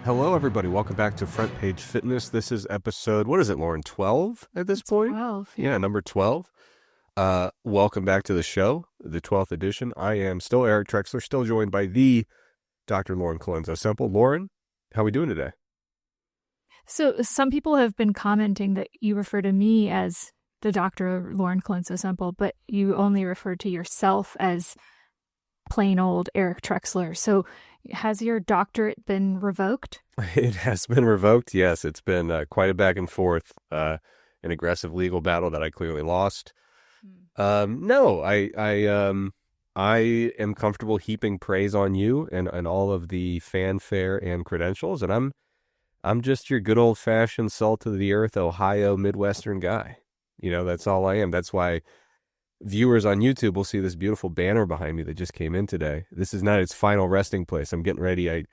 Hello, everybody. Welcome back to Front Page Fitness. This is episode, what is it, Lauren? 12 at this point? 12. Yeah, number 12. Welcome back to the show, the 12th edition. I am still Eric Trexler, still joined by the Dr. Lauren Colenso-Semple. Lauren, how are we doing today? So some people have been commenting that you refer to me as the Dr. Lauren Colenso-Semple, but you only refer to yourself as plain old Eric Trexler. So has your doctorate been revoked? It has been revoked, yes. It's been quite a back and forth, an aggressive legal battle that I clearly lost. No, I am comfortable heaping praise on you and all of the fanfare and credentials, and I'm just your good old-fashioned salt of the earth Ohio Midwestern guy. You know, that's all I am. That's why viewers on YouTube will see this beautiful banner behind me that just came in today. This is not its final resting place. I'm getting ready. I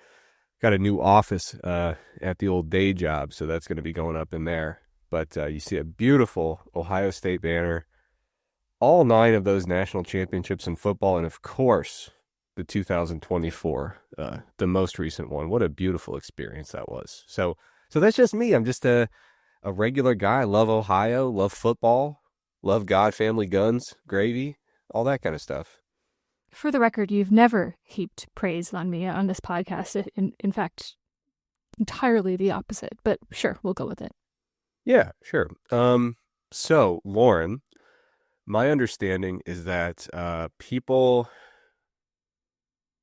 got a new office at the old day job, so that's going to be going up in there. But you see a beautiful Ohio State banner, all 9 of those national championships in football, and of course, the 2024, the most recent one. What a beautiful experience that was. So that's just me. I'm just a regular guy. I love Ohio, love football, love God, family, guns, gravy, all that kind of stuff. For the record, you've never heaped praise on me on this podcast. In fact, entirely the opposite. But sure, we'll go with it. Yeah, sure. So, Lauren, my understanding is that people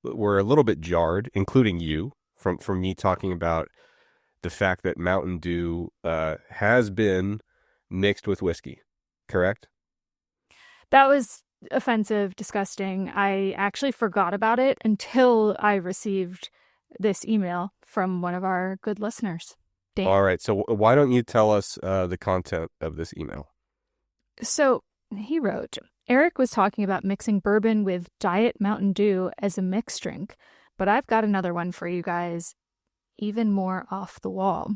were a little bit jarred, including you, from me talking about the fact that Mountain Dew has been mixed with whiskey. Correct? That was offensive, disgusting. I actually forgot about it until I received this email from one of our good listeners, Dan. All right. So why don't you tell us the content of this email? So he wrote, Eric was talking about mixing bourbon with Diet Mountain Dew as a mixed drink, but I've got another one for you guys, even more off the wall.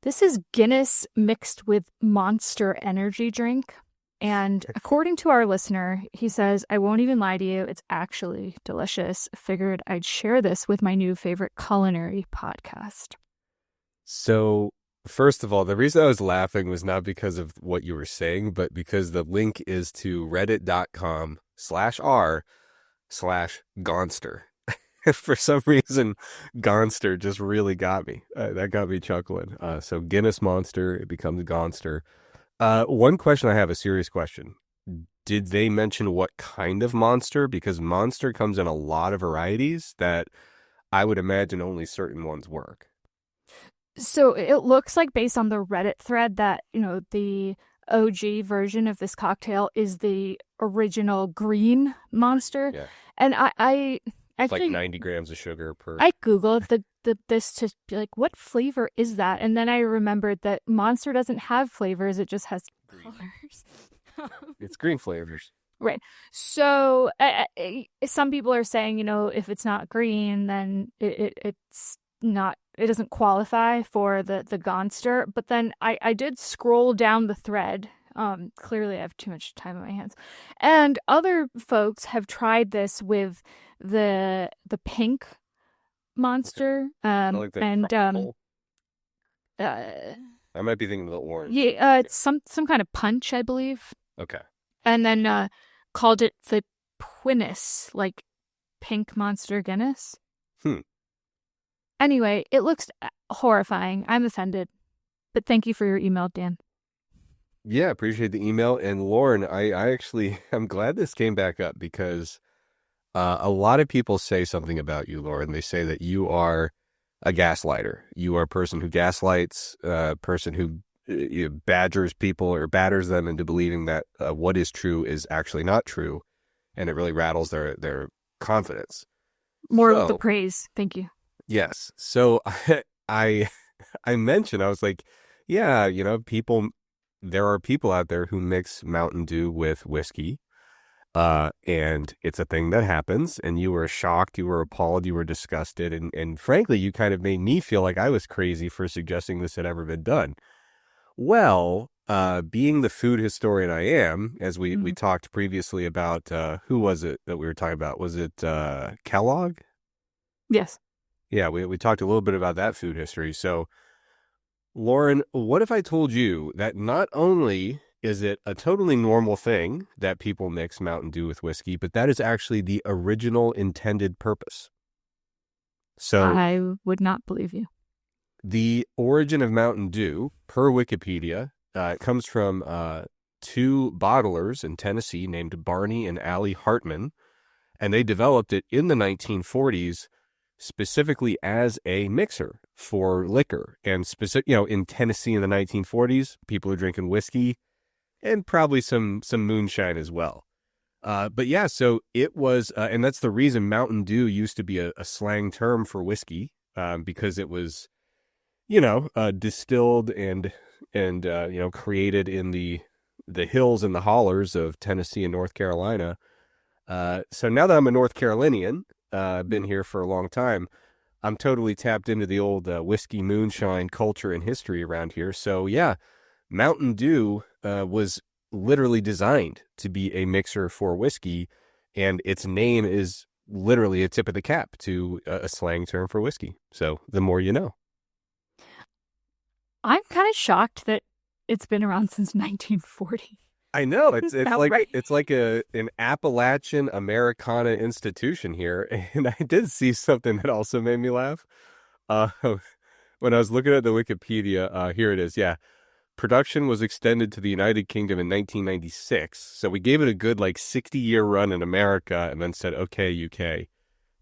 This is Guinness mixed with Monster energy drink. And according to our listener, he says, I won't even lie to you, it's actually delicious. Figured I'd share this with my new favorite culinary podcast. So, first of all, the reason I was laughing was not because of what you were saying, but because the link is to reddit.com/r/Gonster. For some reason, Gonster just really got me. That got me chuckling. So Guinness Monster, it becomes Gonster. One question I have, a serious question. Did they mention what kind of Monster? Because Monster comes in a lot of varieties that I would imagine only certain ones work. So it looks like, based on the Reddit thread, that, you know, the OG version of this cocktail is the original green Monster. Yeah. And I actually, like 90 grams of sugar per. I Googled this to be like, what flavor is that? And then I remembered that Monster doesn't have flavors. It just has colors. It's green flavors. Right. So some people are saying, you know, if it's not green, then it's not, it doesn't qualify for the Gonster. But then I did scroll down the thread. Clearly I have too much time on my hands. And other folks have tried this with the pink Monster. I like that. And I might be thinking of the orange. Yeah, it's some kind of punch, I believe. Okay. And then called it the Guinness, like pink Monster Guinness. Anyway, it looks horrifying. I'm offended. But thank you for your email, Dan. Yeah, appreciate the email. And Lauren, I'm glad this came back up because a lot of people say something about you, Lauren. They say that you are a gaslighter. You are a person who gaslights, a person who badgers people or batters them into believing that what is true is actually not true. And it really rattles their confidence. More of the praise. Thank you. Yes. So I mentioned, I was like, yeah, you know, there are people out there who mix Mountain Dew with whiskey. And it's a thing that happens, and you were shocked, you were appalled, you were disgusted, and frankly, you kind of made me feel like I was crazy for suggesting this had ever been done. Well, being the food historian I am, as we talked previously about, who was it that we were talking about? Was it Kellogg? Yes. Yeah, we talked a little bit about that food history. So, Lauren, what if I told you that not only is it a totally normal thing that people mix Mountain Dew with whiskey, but that is actually the original intended purpose? So, I would not believe you. the origin of Mountain Dew, per Wikipedia, it comes from two bottlers in Tennessee named Barney and Allie Hartman, and they developed it in the 1940s specifically as a mixer for liquor. And in Tennessee in the 1940s, people are drinking whiskey and probably some moonshine as well. But yeah, so it was, and that's the reason Mountain Dew used to be a slang term for whiskey, because it was, distilled and created in the hills and the hollers of Tennessee and North Carolina. So now that I'm a North Carolinian, I've been here for a long time, I'm totally tapped into the old whiskey moonshine culture and history around here. So yeah, Mountain Dew was literally designed to be a mixer for whiskey, and its name is literally a tip of the cap to a slang term for whiskey. So the more you know. I'm kind of shocked that it's been around since 1940. I know it's like right? it's like an Appalachian Americana institution here, and I did see something that also made me laugh. Uh, when I was looking at the Wikipedia, here it is. Yeah, production was extended to the United Kingdom in 1996, so we gave it a good 60-year run in America, and then said, "Okay, UK,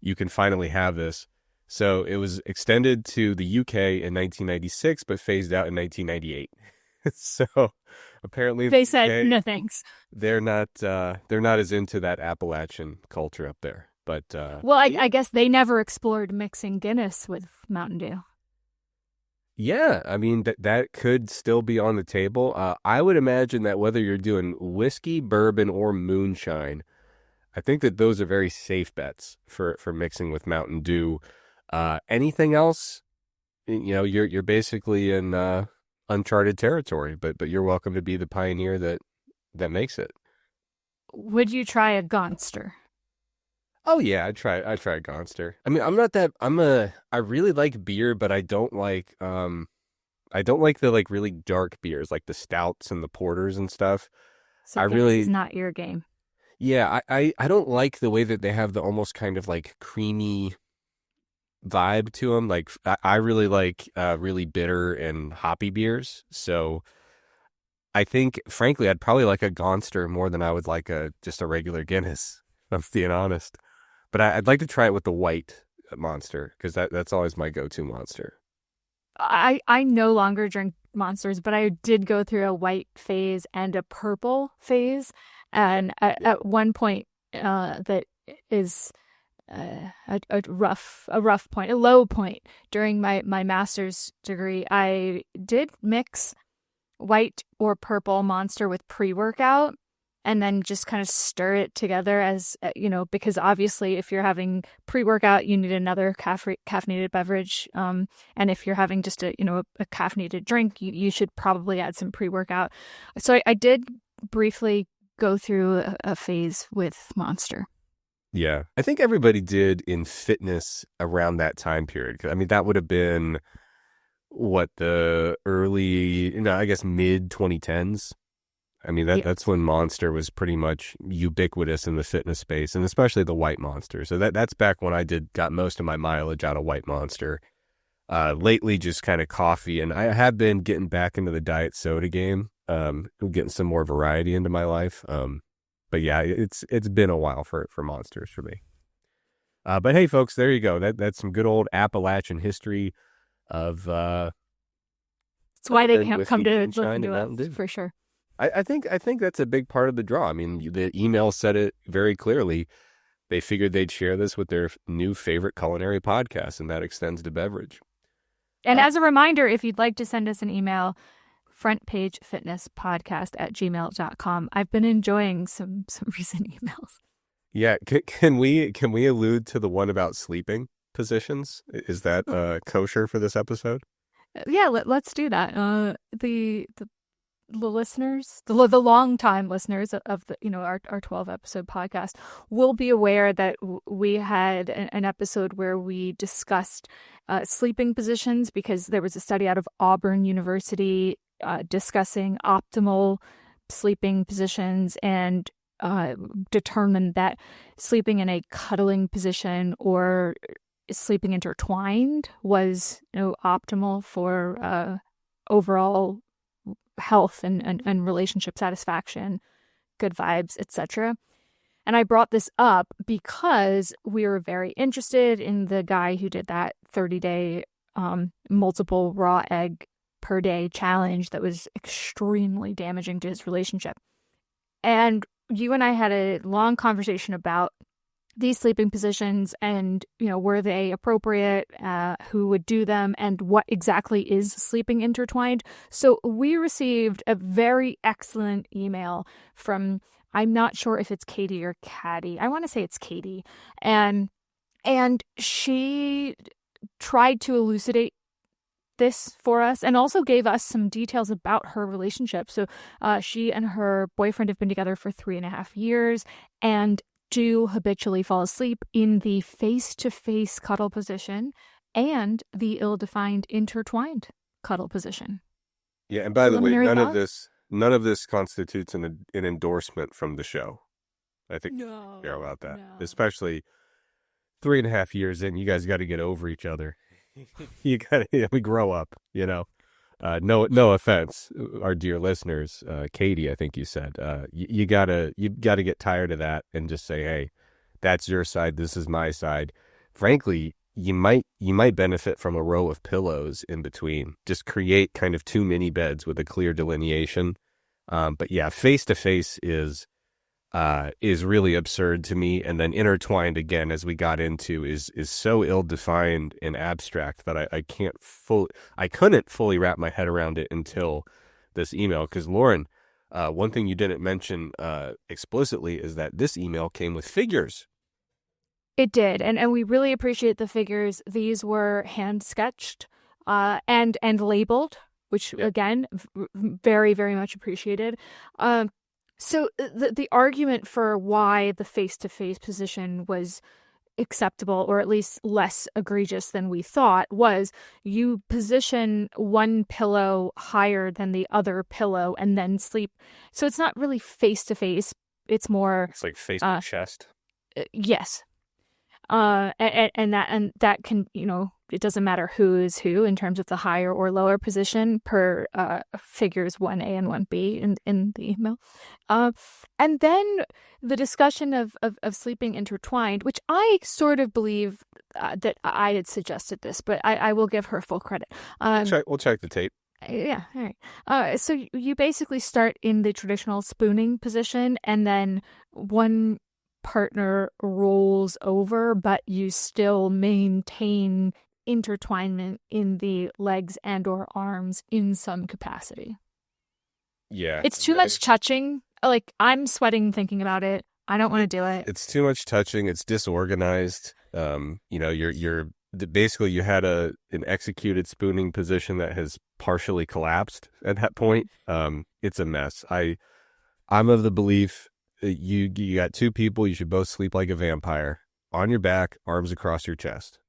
you can finally have this." So it was extended to the UK in 1996, but phased out in 1998. So apparently They said no thanks. they're not as into that Appalachian culture up there. But Well, I guess they never explored mixing Guinness with Mountain Dew. yeah, I mean that could still be on the table. I would imagine that whether you're doing whiskey, bourbon, or moonshine, I think that those are very safe bets for mixing with Mountain Dew. Anything else, you're basically in uncharted territory, but you're welcome to be the pioneer that makes it. Would you try a Gonster? Oh yeah, I try a Gonster. I mean, I really like beer, but I don't like the really dark beers like the stouts and the porters and stuff. So I Guinness really is not your game. Yeah, I don't like the way that they have the almost kind of creamy vibe to them. I really like really bitter and hoppy beers. So I think, frankly, I'd probably like a Gonster more than I would like just a regular Guinness, if I'm being honest. But I'd like to try it with the white Monster, because that's always my go-to Monster. I no longer drink Monsters, but I did go through a white phase and a purple phase. And at one point, that is a rough point, a low point during my master's degree, I did mix white or purple Monster with pre-workout and then just kind of stir it together as, because obviously if you're having pre-workout, you need another caffeinated beverage. And if you're having just a caffeinated drink, you should probably add some pre-workout. So I did briefly go through a phase with Monster. Yeah, I think everybody did in fitness around that time period. I mean, that would have been the early, I guess mid 2010s. I mean, that's when Monster was pretty much ubiquitous in the fitness space, and especially the white Monster. So that's back when I got most of my mileage out of white Monster. Lately, just kind of coffee, and I have been getting back into the diet soda game, getting some more variety into my life. But yeah, it's been a while for Monsters for me. But hey, folks, there you go. That's some good old Appalachian history of. That's why they can't come to listen to us for sure. I think that's a big part of the draw. I mean, the email said it very clearly. They figured they'd share this with their new favorite culinary podcast, and that extends to beverage. And as a reminder, if you'd like to send us an email, frontpagefitnesspodcast@gmail.com. I've been enjoying some recent emails. Yeah, can we allude to the one about sleeping positions? Is that kosher for this episode? Yeah, let's do that. The the listeners, the long time listeners of the our 12 episode podcast will be aware that we had an episode where we discussed sleeping positions, because there was a study out of Auburn University discussing optimal sleeping positions, and determined that sleeping in a cuddling position or sleeping intertwined was optimal for overall health and relationship satisfaction, good vibes, etc. And I brought this up because we were very interested in the guy who did that 30-day multiple raw egg per day challenge that was extremely damaging to his relationship. And you and I had a long conversation about these sleeping positions and, were they appropriate, who would do them, and what exactly is sleeping intertwined. So we received a very excellent email from, I'm not sure if it's Katie or Caddy. I want to say it's Katie. And she tried to elucidate this for us and also gave us some details about her relationship. So she and her boyfriend have been together for 3.5 years and do habitually fall asleep in the face-to-face cuddle position and the ill-defined intertwined cuddle position. Yeah, and by the way, none of this constitutes an endorsement from the show. I think no, care about that, no. Especially 3.5 years in. You guys got to get over each other. We grow up, No offense, our dear listeners, Katie, I think you said, you gotta get tired of that and just say, hey, that's your side, this is my side. Frankly, you might benefit from a row of pillows in between. Just create kind of 2 mini beds with a clear delineation. But yeah, face to face is really absurd to me. And then intertwined again, as we got into, is so ill-defined and abstract that I couldn't fully wrap my head around it until this email. Because Lauren, one thing you didn't mention explicitly is that this email came with figures. It did, and we really appreciate the figures. These were hand sketched and labeled, which again, very, very much appreciated. So the argument for why the face-to-face position was acceptable, or at least less egregious than we thought, was you position one pillow higher than the other pillow and then sleep. So it's not really face-to-face. It's more... It's like face to chest. Yes. And that can, it doesn't matter who is who in terms of the higher or lower position per figures 1A and 1B in the email. And then the discussion of sleeping intertwined, which I sort of believe that I had suggested this, but I will give her full credit. We'll check the tape. Yeah, all right. So you basically start in the traditional spooning position, and then one partner rolls over, but you still maintain intertwinement in the legs and or arms in some capacity. Yeah. It's too much touching. Like, I'm sweating thinking about it. I don't want to do it. It's too much touching. It's disorganized. You're basically, you had an executed spooning position that has partially collapsed at that point. It's a mess. I'm of the belief you got 2 people, you should both sleep like a vampire. On your back, arms across your chest.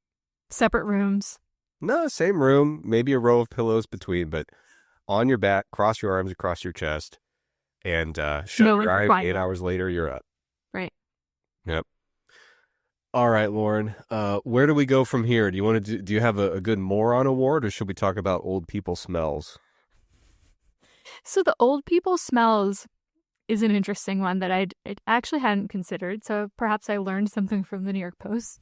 Separate rooms. No, same room, maybe a row of pillows between, but on your back, cross your arms across your chest, and shut your eyes. 8 hours later, you're up. Right. Yep. All right, Lauren, where do we go from here? Do you want to do you have a good moron award, or should we talk about old people smells? So the old people smells is an interesting one that I actually hadn't considered. So perhaps I learned something from the New York Post.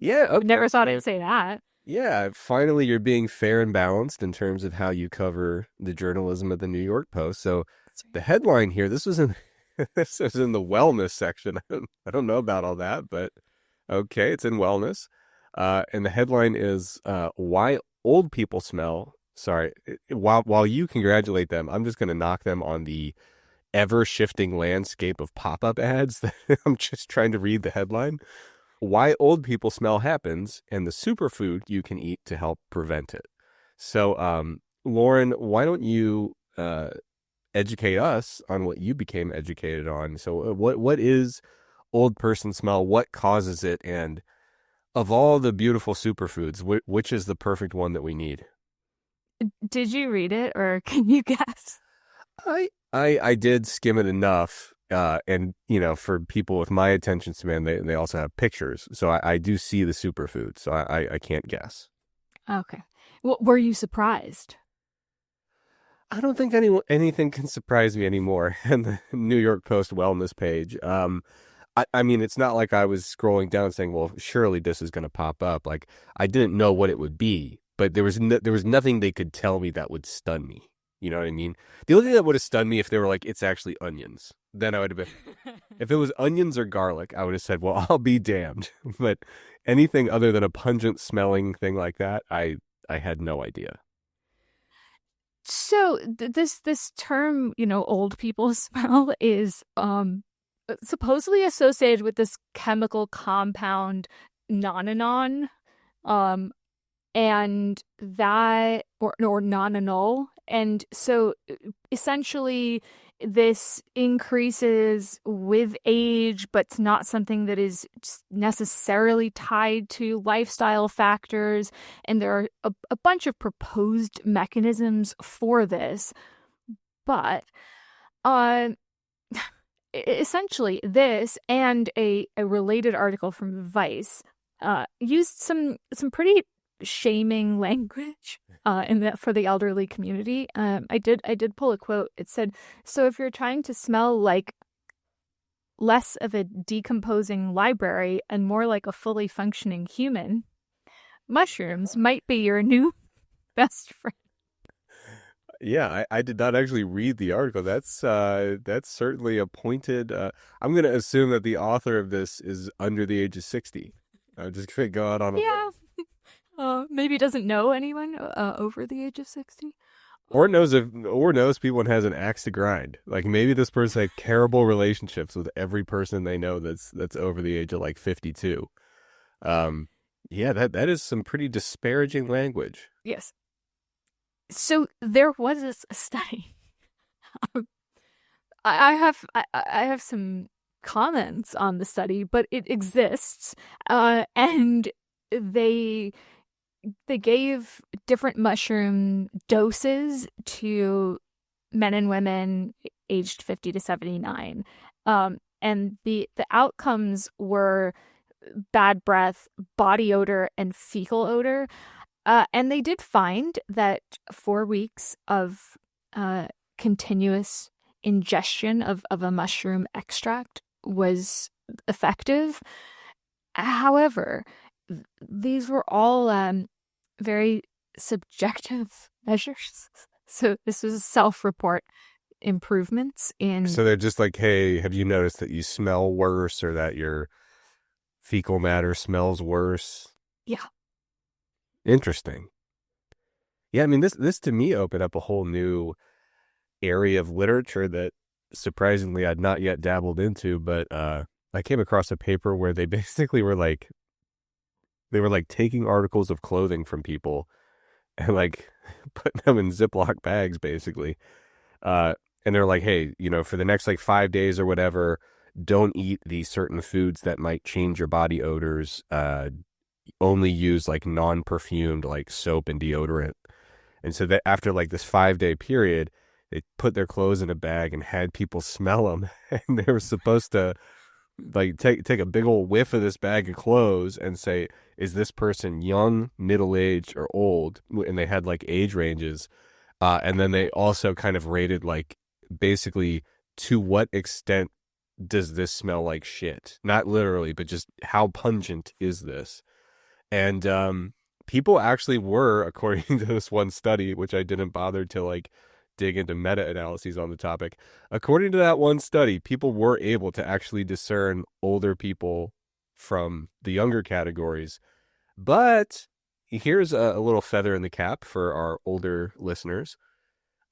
Yeah. Okay. Never thought I'd say that. Yeah. Finally, you're being fair and balanced in terms of how you cover the journalism of the New York Post. So the headline here, this was in the wellness section. I don't know about all that, but okay, it's in wellness. And the headline is why old people smell. Sorry. While you congratulate them, I'm just going to knock them on the ever-shifting landscape of pop-up ads. I'm just trying to read the headline. Why old people smell happens, and the superfood you can eat to help prevent it. So, Lauren, why don't you educate us on what you became educated on. So what is old person smell? What causes it? And of all the beautiful superfoods, which is the perfect one that we need? Did you read it or can you guess? I did skim it enough. And for people with my attention span, they also have pictures. So I do see the superfood. So I can't guess. Okay. Well, were you surprised? I don't think anything can surprise me anymore. And the New York Post wellness page. I mean, it's not like I was scrolling down saying, well, surely this is going to pop up. Like, I didn't know what it would be, but there was nothing they could tell me that would stun me. You know what I mean? The only thing that would have stunned me if they were like, it's actually onions. Then I would have been, if it was onions or garlic, I would have said, well, I'll be damned. But anything other than a pungent smelling thing like that, I had no idea. So this term, old people smell is supposedly associated with this chemical compound nonanon, um, and that or nonanol, and so essentially this increases with age, but it's not something that is necessarily tied to lifestyle factors. And there are a bunch of proposed mechanisms for this, but uh, essentially this and a related article from Vice used some pretty shaming language in that for the elderly community. I did pull a quote. It said, "So if you're trying to smell like less of a decomposing library and more like a fully functioning human, mushrooms might be your new best friend." Yeah, I did not actually read the article. That's certainly a pointed. I'm going to assume that the author of this is under the age of 60. I'm just going to go out on a Yeah. Maybe doesn't know anyone over the age of 60. or knows people and has an axe to grind. Like maybe this person had terrible relationships with every person they know that's over the age of like 52. Yeah, that is some pretty disparaging language. Yes. So there was a study. I have some comments on the study, but it exists, and they gave different mushroom doses to men and women aged 50 to 79, and the outcomes were bad breath, body odor, and fecal odor. And they did find that 4 weeks of continuous ingestion of a mushroom extract was effective. However, these were all very subjective measures. So this was self-report improvements in. So they're just like, hey, have you noticed that you smell worse or that your fecal matter smells worse? Yeah. Interesting. Yeah, I mean this to me opened up a whole new area of literature that surprisingly I'd not yet dabbled into, but I came across a paper where they basically were like taking articles of clothing from people and like putting them in Ziploc bags basically. And they're like, hey, for the next like 5 days or whatever, don't eat these certain foods that might change your body odors. Only use like non-perfumed like soap and deodorant. And so that after like this 5-day period, they put their clothes in a bag and had people smell them. And they were supposed to like take a big old whiff of this bag of clothes and say, is this person young, middle-aged, or old? And they had like age ranges. And then they also kind of rated like basically to what extent does this smell like shit? Not literally, but just how pungent is this? And people actually were, according to this one study, which I didn't bother to like dig into meta-analyses on the topic. According to that one study, people were able to actually discern older people from the younger categories. But here's a little feather in the cap for our older listeners.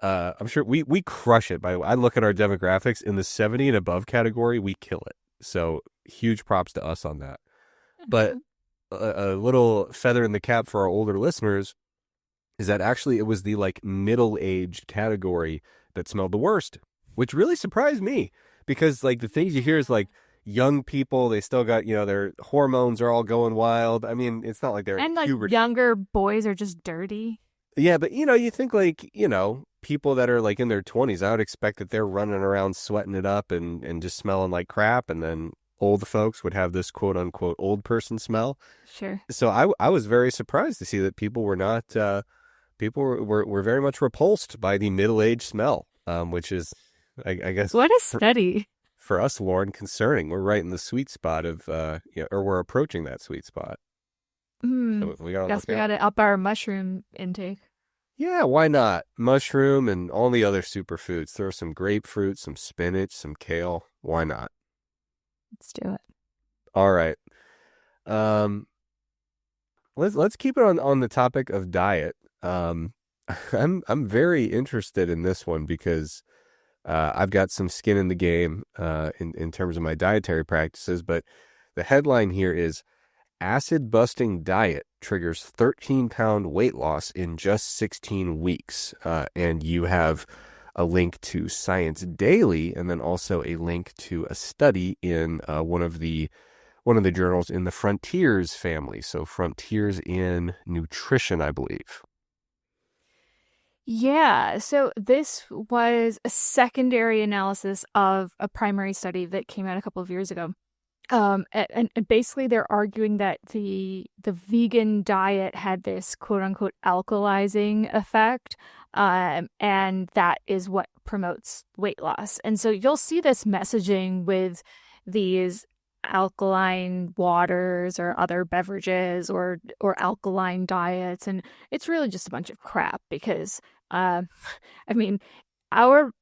I'm sure we crush it. By the way, I look at our demographics in the 70 and above category, we kill it. So huge props to us on that. But a little feather in the cap for our older listeners is that actually it was the like middle-aged category that smelled the worst, which really surprised me because like the things you hear is like young people, they still got, their hormones are all going wild. I mean, it's not like they're And in like puberty. younger boys are just dirty. Yeah, but you think like, people that are like in their 20s, I would expect that they're running around sweating it up and just smelling like crap. And then old folks would have this quote unquote old person smell. Sure. So I was very surprised to see that people were not, people were very much repulsed by the middle-aged smell, which is, I guess, What a study. for us, Lauren, concerning. We're right in the sweet spot of, or we're approaching that sweet spot. So we got Guess we got to up our mushroom intake. Yeah, why not? Mushroom and all the other superfoods. Throw some grapefruit, some spinach, some kale. Why not? Let's do it. All right. Let's keep it on the topic of diet. I'm very interested in this one because I've got some skin in the game in terms of my dietary practices, but the headline here is acid-busting diet triggers 13-pound weight loss in just 16 weeks. And you have a link to Science Daily and then also a link to a study in one of the journals in the Frontiers family. So Frontiers in Nutrition, I believe. Yeah, so this was a secondary analysis of a primary study that came out a couple of years ago. And basically they're arguing that the vegan diet had this quote unquote alkalizing effect, and that is what promotes weight loss. And so you'll see this messaging with these alkaline waters or other beverages or alkaline diets, and it's really just a bunch of crap because I mean, our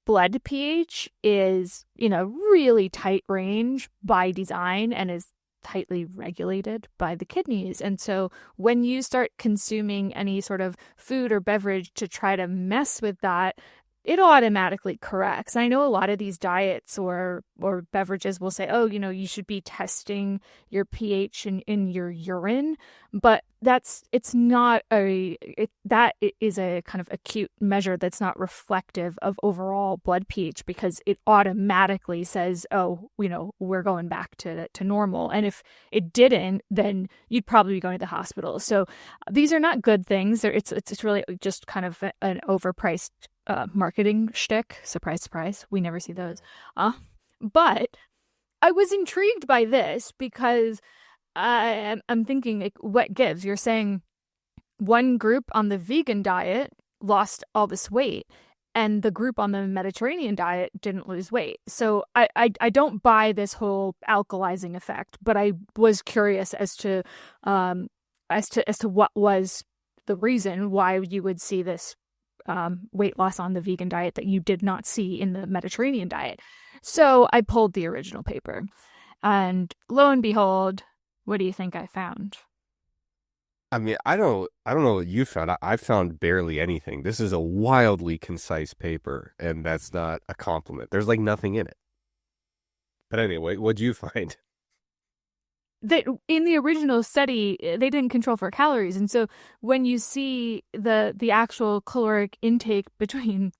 blood pH is, really tight range by design and is tightly regulated by the kidneys. And so when you start consuming any sort of food or beverage to try to mess with that, it automatically corrects. And I know a lot of these diets or beverages will say, oh, you should be testing your pH in your urine, but that is a kind of acute measure that's not reflective of overall blood pH because it automatically says, oh, we're going back to normal. And if it didn't, then you'd probably be going to the hospital. So these are not good things. It's really just kind of an overpriced marketing shtick. Surprise, surprise. We never see those. But I was intrigued by this because I'm thinking, like, what gives? You're saying one group on the vegan diet lost all this weight and the group on the Mediterranean diet didn't lose weight. So I don't buy this whole alkalizing effect, but I was curious as to what was the reason why you would see this weight loss on the vegan diet that you did not see in the Mediterranean diet. So I pulled the original paper, and lo and behold, what do you think I found? I mean, I don't know what you found. I found barely anything. This is a wildly concise paper, and that's not a compliment. There's like nothing in it. But anyway, what'd you find? That in the original study, they didn't control for calories. And so when you see the actual caloric intake between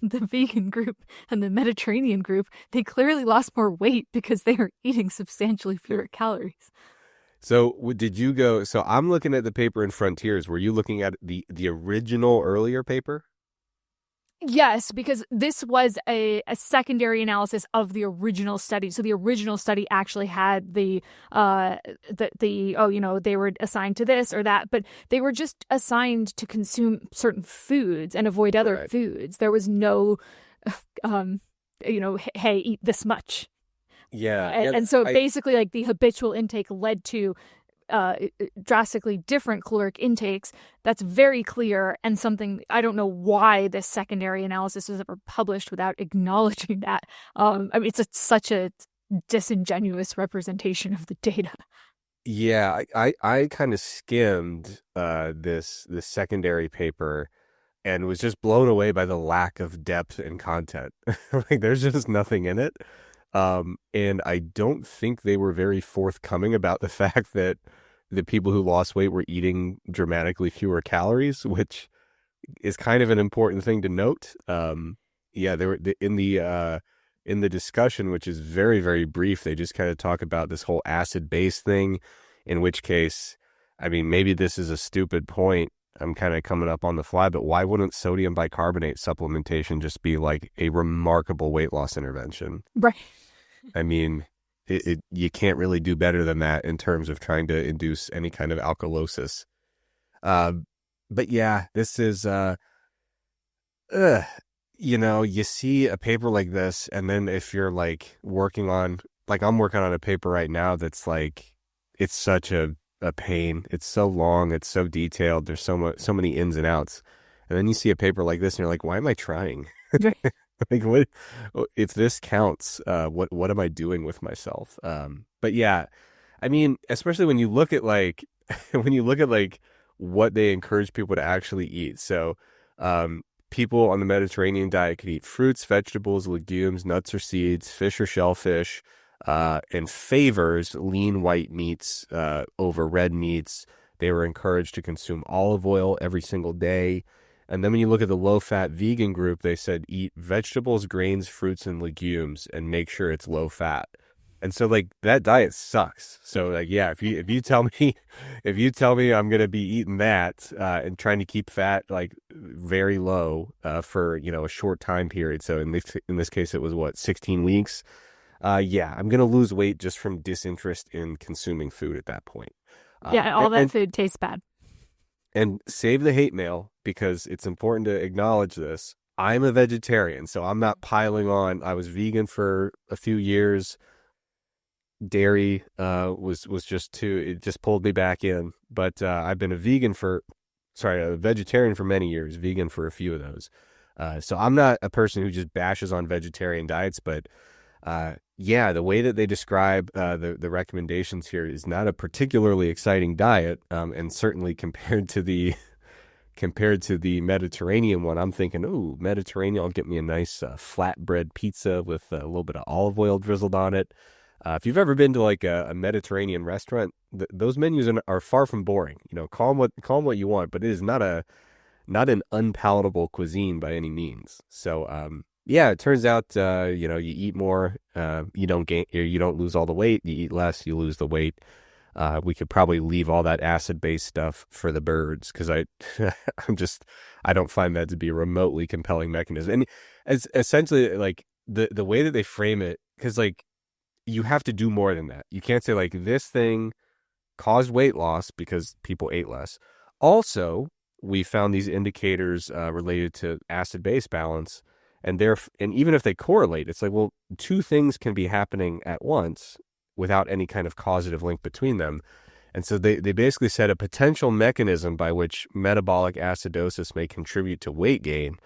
the vegan group and the Mediterranean group, they clearly lost more weight because they are eating substantially fewer calories. So did you go? So I'm looking at the paper in Frontiers. Were you looking at the original earlier paper? Yes, because this was a secondary analysis of the original study. So the original study actually had they were assigned to this or that, but they were just assigned to consume certain foods and avoid other foods. There was no, hey, eat this much. Yeah. And so basically like the habitual intake led to drastically different caloric intakes. That's very clear, and something I don't know why this secondary analysis was ever published without acknowledging that. I mean, it's such a disingenuous representation of the data. Yeah, I kind of skimmed this secondary paper and was just blown away by the lack of depth and content. Like there's just nothing in it. And I don't think they were very forthcoming about the fact that the people who lost weight were eating dramatically fewer calories, which is kind of an important thing to note. Yeah, they were in the discussion, which is very, very brief. They just kind of talk about this whole acid base thing, in which case, I mean, maybe this is a stupid point. I'm kind of coming up on the fly, but why wouldn't sodium bicarbonate supplementation just be like a remarkable weight loss intervention? Right. I mean, you can't really do better than that in terms of trying to induce any kind of alkalosis. Uh, but yeah, this is, you see a paper like this, and then if you're like working on, like I'm working on a paper right now that's like, it's such a pain. It's so long. It's so detailed. There's so many ins and outs. And then you see a paper like this and you're like, why am I trying? Like, what, if this counts, what am I doing with myself? But yeah, I mean, especially when you look at like, when you look at like what they encourage people to actually eat. So, people on the Mediterranean diet could eat fruits, vegetables, legumes, nuts or seeds, fish or shellfish, and favors lean white meats over red meats. They were encouraged to consume olive oil every single day. And then when you look at the low-fat vegan group, they said eat vegetables, grains, fruits, and legumes, and make sure it's low-fat. And so, like, that diet sucks. So, like, yeah, if you tell me I'm gonna be eating that and trying to keep fat like very low for a short time period. So in this case, it was what, 16 weeks. Yeah, I'm gonna lose weight just from disinterest in consuming food at that point. Yeah, all that food tastes bad. And save the hate mail, because it's important to acknowledge this. I'm a vegetarian, so I'm not piling on. I was vegan for a few years. Dairy was just it just pulled me back in. But I've been a vegetarian for many years, vegan for a few of those. So I'm not a person who just bashes on vegetarian diets, but yeah, the way that they describe the recommendations here is not a particularly exciting diet, and certainly compared to the Mediterranean one, I'm thinking, ooh, Mediterranean, I'll get me a nice flatbread pizza with a little bit of olive oil drizzled on it. If you've ever been to like a Mediterranean restaurant, those menus are far from boring. Call them what you want, but it is not an unpalatable cuisine by any means. So, yeah, it turns out, you eat more, you don't lose all the weight. You eat less, you lose the weight. We could probably leave all that acid-based stuff for the birds, because I don't find that to be a remotely compelling mechanism. And it's essentially like the way that they frame it, because like you have to do more than that. You can't say like this thing caused weight loss because people ate less. Also, we found these indicators related to acid-base balance. And even if they correlate, it's like, well, two things can be happening at once without any kind of causative link between them. And so they basically said a potential mechanism by which metabolic acidosis may contribute to weight gain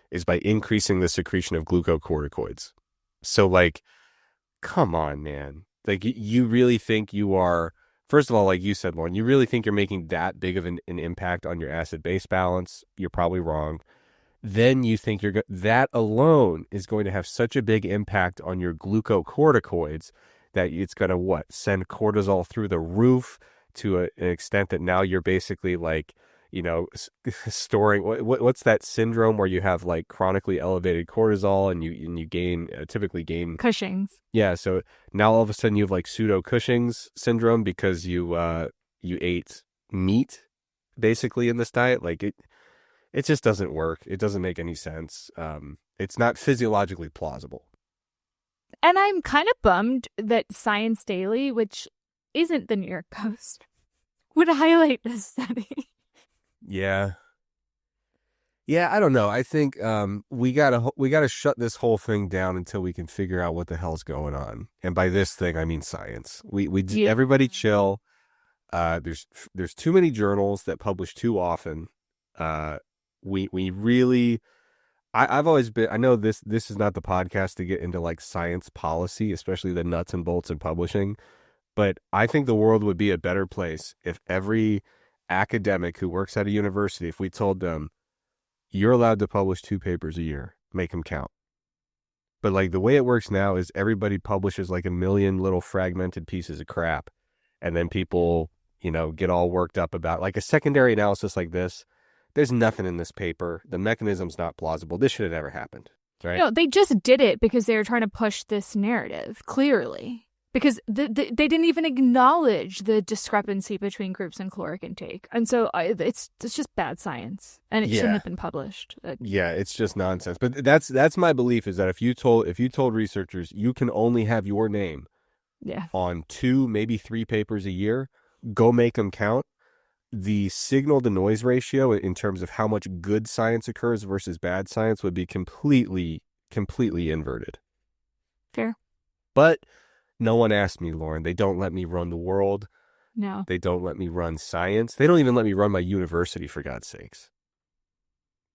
is by increasing the secretion of glucocorticoids. So like, come on, man. Like, you really think you are, first of all, like you said, Lauren, you really think you're making that big of an impact on your acid-base balance? You're probably wrong. Then you think that alone is going to have such a big impact on your glucocorticoids that it's going to send cortisol through the roof to an extent that now you're basically like, storing, what's that syndrome where you have like chronically elevated cortisol and you gain, typically gain Cushing's. Yeah. So now all of a sudden you have like pseudo Cushing's syndrome because you ate meat basically in this diet. Like it just doesn't work. It doesn't make any sense. It's not physiologically plausible. And I'm kind of bummed that Science Daily, which isn't the New York Post, would highlight this study. Yeah. Yeah, I don't know. I think we gotta shut this whole thing down until we can figure out what the hell's going on. And by this thing, I mean science. Everybody chill. There's too many journals that publish too often. We really, I've always been, I know this is not the podcast to get into like science policy, especially the nuts and bolts of publishing, but I think the world would be a better place if every academic who works at a university, if we told them, you're allowed to publish 2 papers a year, make them count. But like the way it works now is everybody publishes like a million little fragmented pieces of crap. And then people, get all worked up about like a secondary analysis like this. There's nothing in this paper. The mechanism's not plausible. This should have never happened. right? No, they just did it because they were trying to push this narrative, clearly. Because they didn't even acknowledge the discrepancy between groups and caloric intake. And so it's just bad science. And it shouldn't Yeah. have been published. Yeah, it's just nonsense. But that's my belief is that if you told researchers you can only have your name Yeah. on 2, maybe 3 papers a year, go make them count. The signal to noise ratio in terms of how much good science occurs versus bad science would be completely inverted. Fair. But no one asked me, Lauren. They don't let me run the world. No. They don't let me run science. They don't even let me run my university, for God's sakes.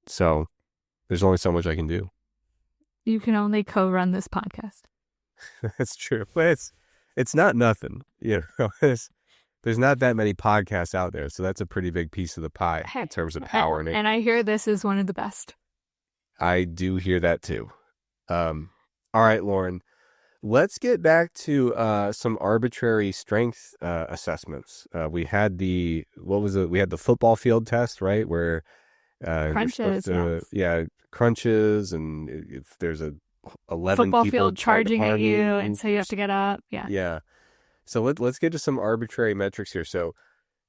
So there's only so much I can do. You can only co-run this podcast. That's true. But it's not nothing. You know, there's not that many podcasts out there. So that's a pretty big piece of the pie in terms of power. And I hear this is one of the best. I do hear that too. All right, Lauren. Let's get back to some arbitrary strength assessments. We had we had the football field test, right? Where crunches, crunches, and if there's 11 football people field charging at you, and so you have to get up. Yeah. So let's get to some arbitrary metrics here. So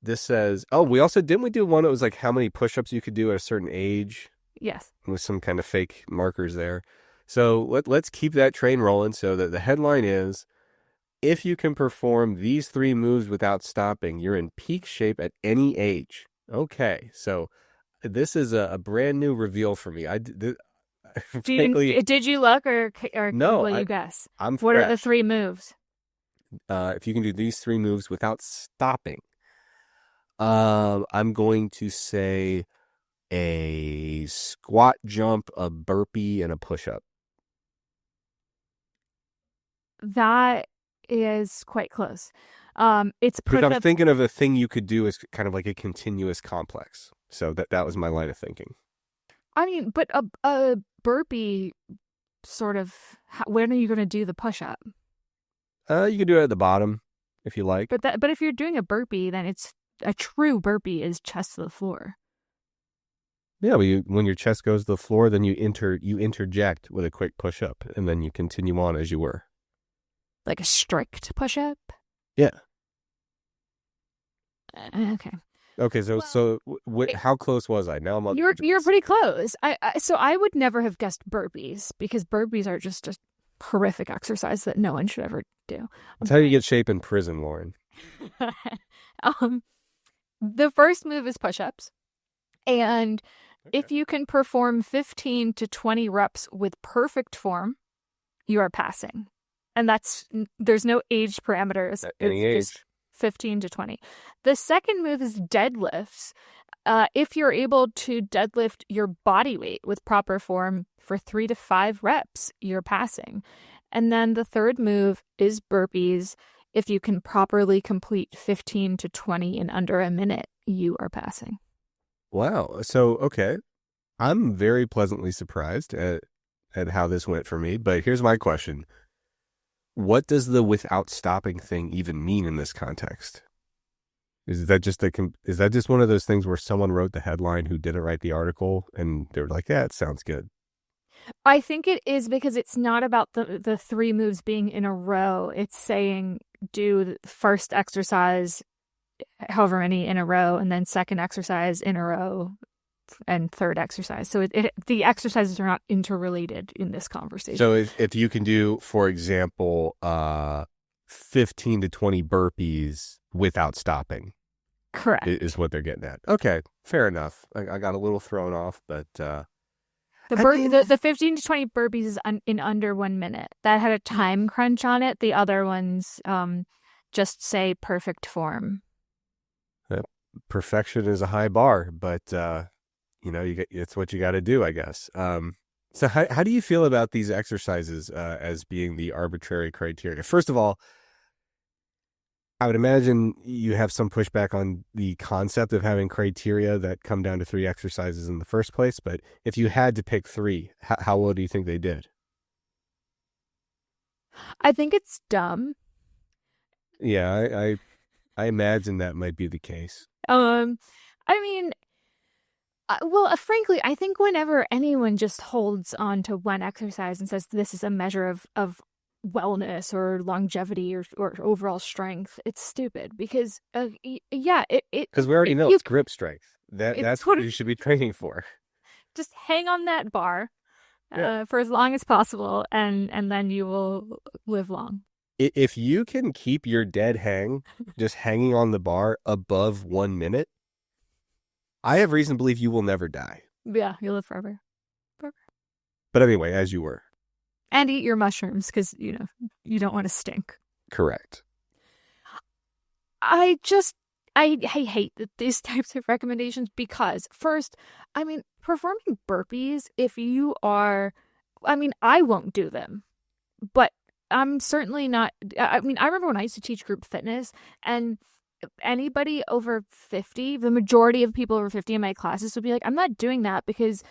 this says, didn't we do one that was like how many push-ups you could do at a certain age? Yes. With some kind of fake markers there. So let's keep that train rolling. So that the headline is, if you can perform these 3 moves without stopping, you're in peak shape at any age. Okay, so this is a brand new reveal for me. Did you look or no? Will you guess? I'm What fresh. are the 3 moves? If you can do these 3 moves without stopping, I'm going to say a squat, jump, a burpee, and a push-up. That is quite close. It's But I'm thinking of a thing you could do as kind of like a continuous complex. So that was my line of thinking. I mean, but a burpee sort of, when are you going to do the push-up? You can do it at the bottom if you like. But if you're doing a burpee, then it's a true burpee is chest to the floor. Yeah, when your chest goes to the floor, then you interject with a quick push-up, and then you continue on as you were. Like a strict push-up? Yeah. Okay. Okay, so how close was I? Now I'm on. You're pretty close. So I would never have guessed burpees because burpees are just a horrific exercise that no one should ever do. That's how you get shape in prison, Lauren. The first move is push-ups, and if you can perform 15 to 20 reps with perfect form, you are passing. And there's no age parameters. Any age. 15 to 20. The second move is deadlifts. If you're able to deadlift your body weight with proper form for 3 to 5 reps, you're passing. And then the third move is burpees. If you can properly complete 15 to 20 in under a minute, you are passing. Wow. So, okay. I'm very pleasantly surprised at how this went for me. But here's my question. What does the without stopping thing even mean in this context? Is that just one of those things where someone wrote the headline who didn't write the article and they were like, yeah, it sounds good? I think it is because it's not about the 3 moves being in a row. It's saying do the first exercise however many in a row, and then second exercise in a row, and third exercise. So the exercises are not interrelated in this conversation. So if you can do, for example, 15 to 20 burpees without stopping. Correct. Is what they're getting at. Okay, fair enough. I got a little thrown off, but... The 15 to 20 burpees is in under 1 minute. That had a time crunch on it. The other ones just say perfect form. Perfection is a high bar, but it's what you got to do, I guess. So how do you feel about these exercises as being the arbitrary criteria? First of all, I would imagine you have some pushback on the concept of having criteria that come down to 3 exercises in the first place. But if you had to pick 3, how well do you think they did? I think it's dumb. Yeah, I imagine that might be the case. I mean, Frankly, I think whenever anyone just holds on to one exercise and says this is a measure of wellness or longevity or overall strength, it's stupid because, yeah, Because we already know you it's grip strength. it's That's what what you should be training for. just hang on that bar Yeah. for as long as possible, and then you will live long. If you can keep your dead hang just hanging on the bar above 1 minute, I have reason to believe you will never die. Yeah, you'll live forever. But anyway, as you were. And eat your mushrooms because, you don't want to stink. Correct. I hate these types of recommendations because, first, I mean, performing burpees, if you are, I mean, I won't do them, but I'm certainly not. I mean, I remember when I used to teach group fitness, and anybody over 50, the majority of people over 50 in my classes would be like, I'm not doing that because,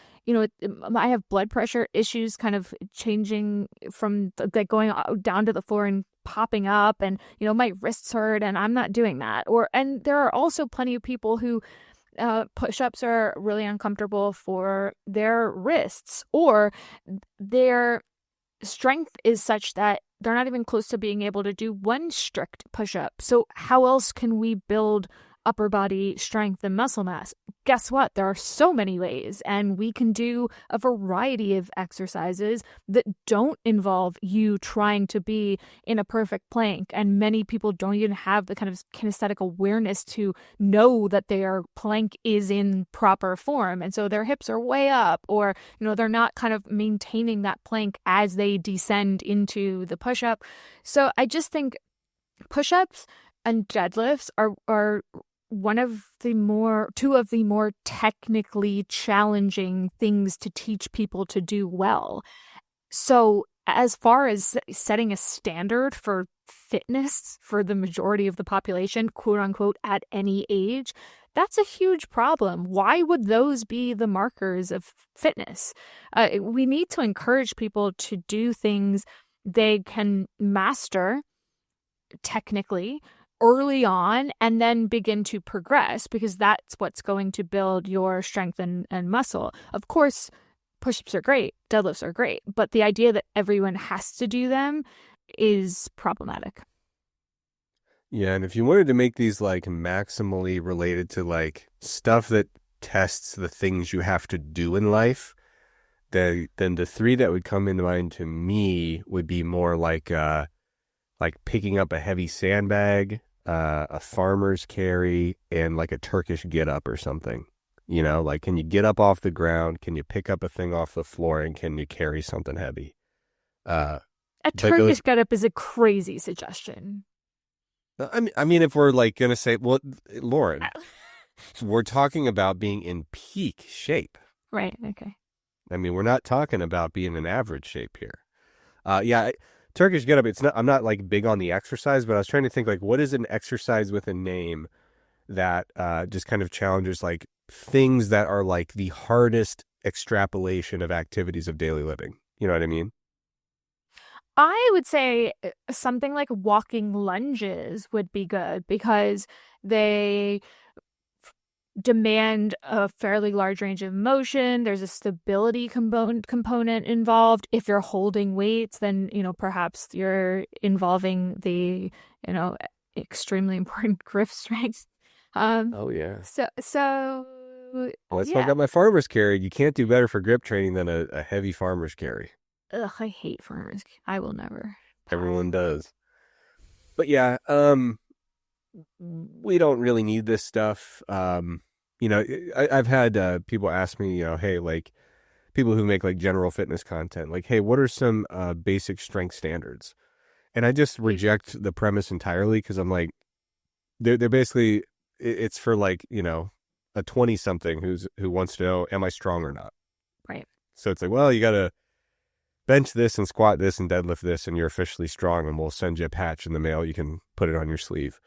I have blood pressure issues kind of changing from like going down to the floor and popping up, and, my wrists hurt, and I'm not doing that. And there are also plenty of people who push-ups are really uncomfortable for their wrists, or their strength is such that they're not even close to being able to do one strict push-up. So how else can we build upper body strength and muscle mass? Guess what? There are so many ways, and we can do a variety of exercises that don't involve you trying to be in a perfect plank. And many people don't even have the kind of kinesthetic awareness to know that their plank is in proper form. And so their hips are way up, or, they're not kind of maintaining that plank as they descend into the push-up. So I just think push-ups and deadlifts are two of the more technically challenging things to teach people to do well. So as far as setting a standard for fitness for the majority of the population, quote unquote, at any age, that's a huge problem. Why would those be the markers of fitness? We need to encourage people to do things they can master technically early on and then begin to progress, because that's what's going to build your strength and muscle. Of course, push-ups are great, deadlifts are great, but the idea that everyone has to do them is problematic. Yeah, and if you wanted to make these like maximally related to like stuff that tests the things you have to do in life, then the three that would come into mind to me would be more like picking up a heavy sandbag, a farmer's carry, and like a Turkish get up or something. Like, can you get up off the ground? Can you pick up a thing off the floor? And can you carry something heavy? A Turkish get up is a crazy suggestion. I mean, if we're like going to say, well, Lauren, we're talking about being in peak shape. Right. Okay. I mean, we're not talking about being in average shape here. Yeah. Turkish get up. I'm not like big on the exercise, but I was trying to think like, what is an exercise with a name that just kind of challenges like things that are like the hardest extrapolation of activities of daily living. You know what I mean? I would say something like walking lunges would be good because they demand a fairly large range of motion. There's a stability component involved. If you're holding weights, then, perhaps you're involving the, extremely important grip strength. Oh, yeah. So Let's talk about my farmer's carry. You can't do better for grip training than a heavy farmer's carry. Ugh, I hate farmers. I will never. Everyone does. But yeah, we don't really need this stuff. I've had people ask me, hey, like people who make like general fitness content, like, hey, what are some basic strength standards? And I just reject the premise entirely because I'm like, they're basically, it's for like, a 20-something who wants to know, am I strong or not? Right. So it's like, well, you got to bench this and squat this and deadlift this and you're officially strong and we'll send you a patch in the mail. You can put it on your sleeve.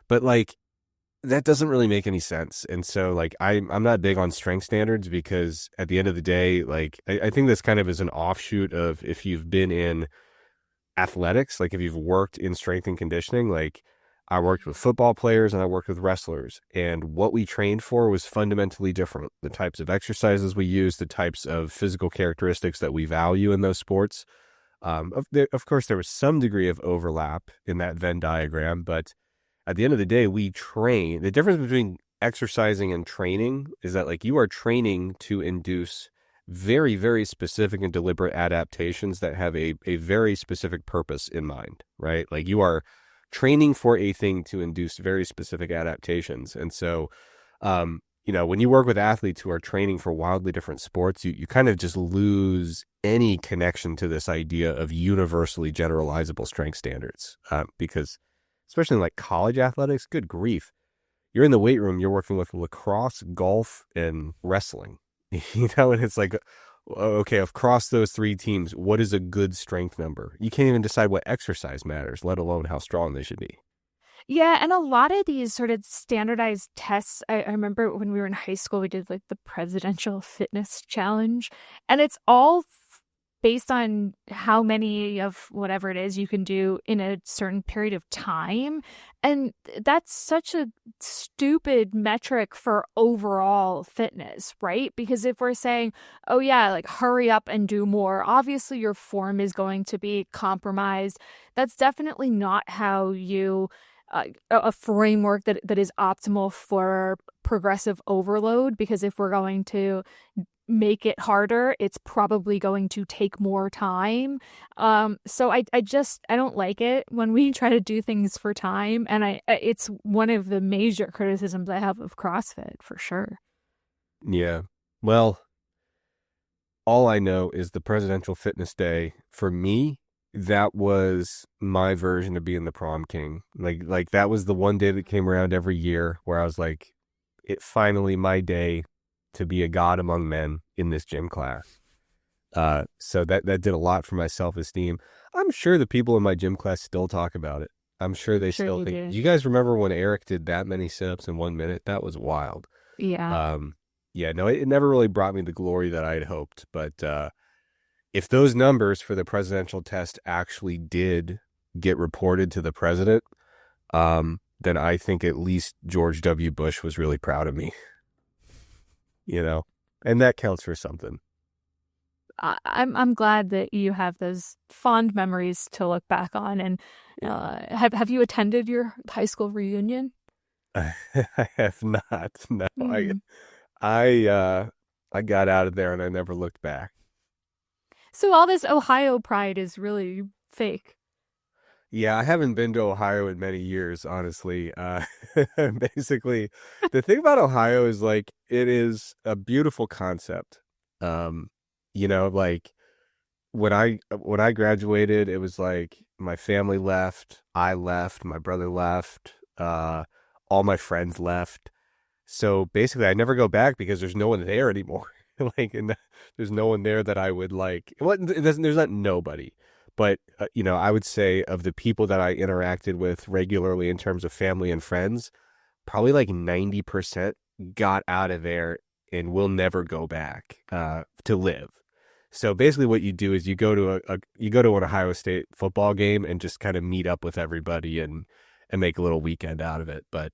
But like, that doesn't really make any sense. And so like, I'm not big on strength standards because at the end of the day, like, I think this kind of is an offshoot of if you've been in athletics, like if you've worked in strength and conditioning, like I worked with football players and I worked with wrestlers. And what we trained for was fundamentally different. The types of exercises we use, the types of physical characteristics that we value in those sports. Of course, there was some degree of overlap in that Venn diagram, but at the end of the day, we train. The difference between exercising and training is that like you are training to induce very, very specific and deliberate adaptations that have a very specific purpose in mind, right? Like you are training for a thing to induce very specific adaptations. And so, when you work with athletes who are training for wildly different sports, you kind of just lose any connection to this idea of universally generalizable strength standards. Because especially in like college athletics, good grief, you're in the weight room, you're working with lacrosse, golf, and wrestling, and it's like, okay, across those three teams, what is a good strength number? You can't even decide what exercise matters, let alone how strong they should be. Yeah, and a lot of these sort of standardized tests, I remember when we were in high school, we did like the Presidential Fitness Challenge, and it's all based on how many of whatever it is you can do in a certain period of time. And that's such a stupid metric for overall fitness, right? Because if we're saying, oh yeah, like hurry up and do more, obviously your form is going to be compromised. That's definitely not how you a framework that is optimal for progressive overload, because if we're going to make it harder, it's probably going to take more time. So I don't like it when we try to do things for time, and it's one of the major criticisms I have of CrossFit for sure. Yeah. Well, all I know is the Presidential Fitness Day for me, that was my version of being the prom king. Like that was the one day that came around every year where I was like, it finally my day to be a god among men in this gym class. So that did a lot for my self-esteem. I'm sure the people in my gym class still talk about it. I'm sure they still think. Do you guys remember when Eric did that many sit-ups in 1 minute? That was wild. Yeah. Yeah, no, it never really brought me the glory that I had hoped. But if those numbers for the presidential test actually did get reported to the president, then I think at least George W. Bush was really proud of me. And that counts for something. I'm glad that you have those fond memories to look back on. And have you attended your high school reunion? I have not. No, I got out of there and I never looked back. So all this Ohio pride is really fake. Yeah, I haven't been to Ohio in many years, honestly. Basically, the thing about Ohio is like it is a beautiful concept. Like when I graduated, it was like my family left, I left, my brother left, all my friends left. So basically, I never go back because there's no one there anymore. There's no one there that I would like. There's not nobody. But, I would say of the people that I interacted with regularly in terms of family and friends, probably like 90% got out of there and will never go back to live. So basically what you do is you go to an Ohio State football game and just kind of meet up with everybody and make a little weekend out of it. But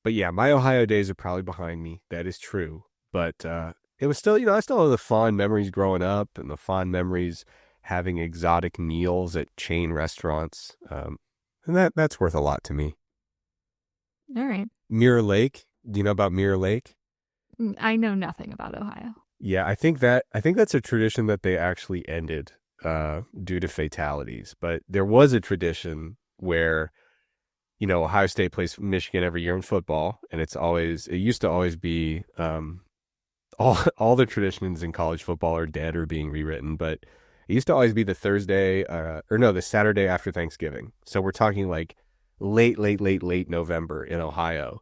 yeah, my Ohio days are probably behind me. That is true. But it was still, I still have the fond memories growing up and the fond memories having exotic meals at chain restaurants. And that's worth a lot to me. All right. Mirror Lake. Do you know about Mirror Lake? I know nothing about Ohio. Yeah, I think that's a tradition that they actually ended due to fatalities. But there was a tradition where, Ohio State plays Michigan every year in football, and it used to always be all the traditions in college football are dead or being rewritten, but it used to always be the the Saturday after Thanksgiving. So we're talking like late November in Ohio.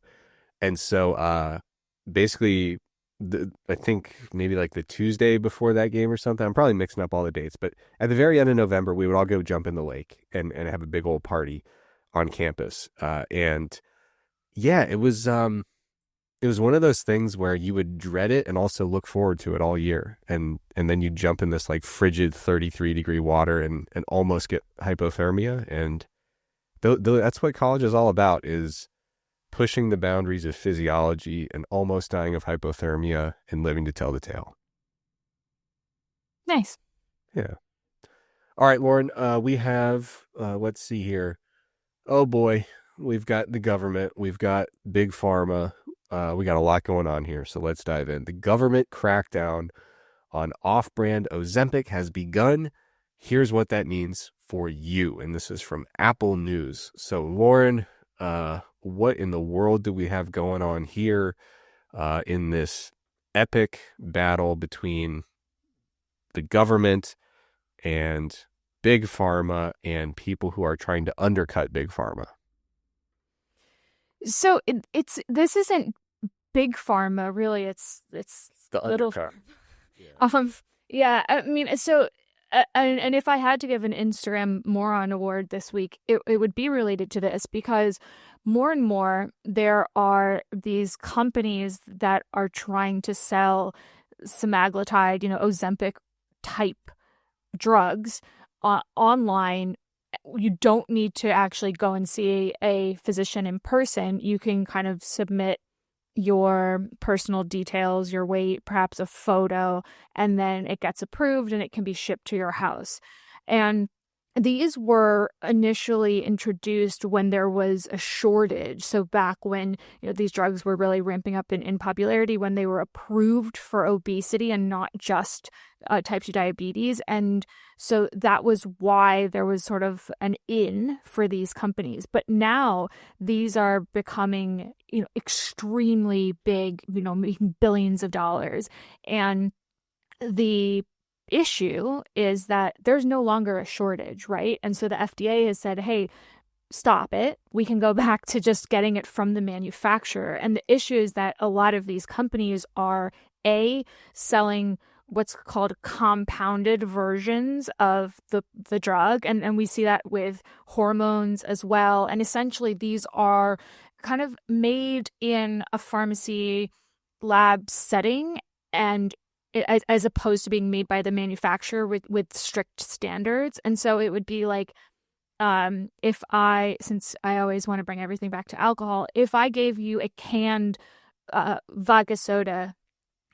And so basically, I think maybe like the Tuesday before that game or something. I'm probably mixing up all the dates, but at the very end of November, we would all go jump in the lake and have a big old party on campus. And yeah, it was one of those things where you would dread it and also look forward to it all year. And then you jump in this like frigid 33-degree water and almost get hypothermia. And That's what college is all about, is pushing the boundaries of physiology and almost dying of hypothermia and living to tell the tale. Nice. Yeah. All right, Lauren, we have, let's see here. Oh boy, we've got the government, we've got big pharma, we got a lot going on here. So let's dive in. The government crackdown on off-brand Ozempic has begun. Here's what that means for you. And this is from Apple News. So Lauren, what in the world do we have going on here in this epic battle between the government and big pharma and people who are trying to undercut big pharma? So this isn't big pharma, really. It's The little. undercut. Yeah. I mean, so and if I had to give an Instagram moron award this week, it would be related to this, because more and more there are these companies that are trying to sell semaglutide, Ozempic type drugs online. You don't need to actually go and see a physician in person. You can kind of submit your personal details, your weight, perhaps a photo, and then it gets approved and it can be shipped to your house. And these were initially introduced when there was a shortage. So back when these drugs were really ramping up in popularity, when they were approved for obesity and not just type 2 diabetes. And so that was why there was sort of an in for these companies. But now these are becoming extremely big, making billions of dollars. And the issue is that there's no longer a shortage, right? And so the FDA has said, hey, stop it. We can go back to just getting it from the manufacturer. And the issue is that a lot of these companies are selling what's called compounded versions of the drug. And we see that with hormones as well. And essentially these are kind of made in a pharmacy lab setting, and as opposed to being made by the manufacturer with strict standards. And so it would be like, since I always want to bring everything back to alcohol, if I gave you a canned vodka soda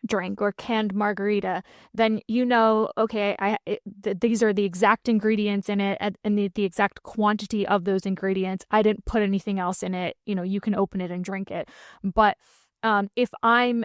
drink or canned margarita, then okay, these are the exact ingredients in it and the exact quantity of those ingredients. I didn't put anything else in it. You can open it and drink it. But if I'm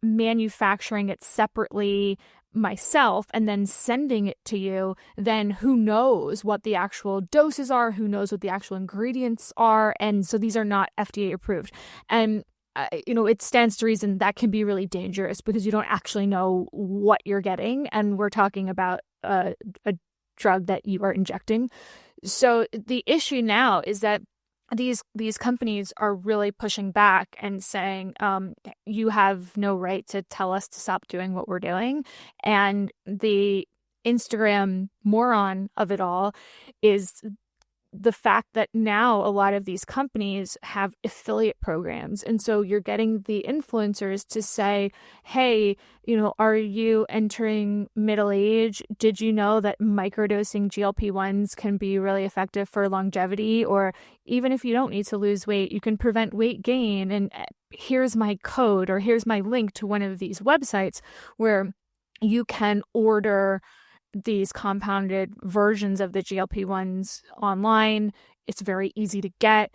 manufacturing it separately myself and then sending it to you, then who knows what the actual doses are, who knows what the actual ingredients are. And so these are not FDA approved. And it stands to reason that can be really dangerous because you don't actually know what you're getting. And we're talking about a drug that you are injecting. So the issue now is that these companies are really pushing back and saying, you have no right to tell us to stop doing what we're doing. And the Instagram moron of it all is the fact that now a lot of these companies have affiliate programs. And so you're getting the influencers to say, hey, are you entering middle age? Did you know that microdosing GLP-1s can be really effective for longevity? Or even if you don't need to lose weight, you can prevent weight gain. And here's my code, or here's my link to one of these websites where you can order these compounded versions of the GLP-1s online. It's very easy to get.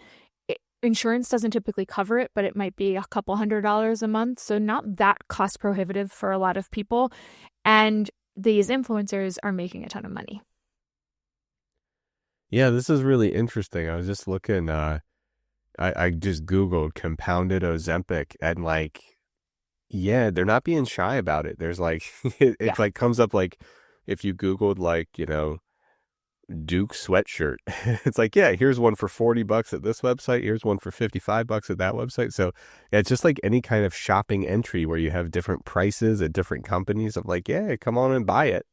Insurance doesn't typically cover it, but it might be a couple $100s a month. So not that cost prohibitive for a lot of people. And these influencers are making a ton of money. Yeah, this is really interesting. I was just looking, I just Googled compounded Ozempic, and yeah, they're not being shy about it. There's it comes up if you Googled Duke sweatshirt, it's yeah, here's one for $40 at this website. Here's one for $55 at that website. So yeah, it's just like any kind of shopping entry where you have different prices at different companies of yeah, come on and buy it.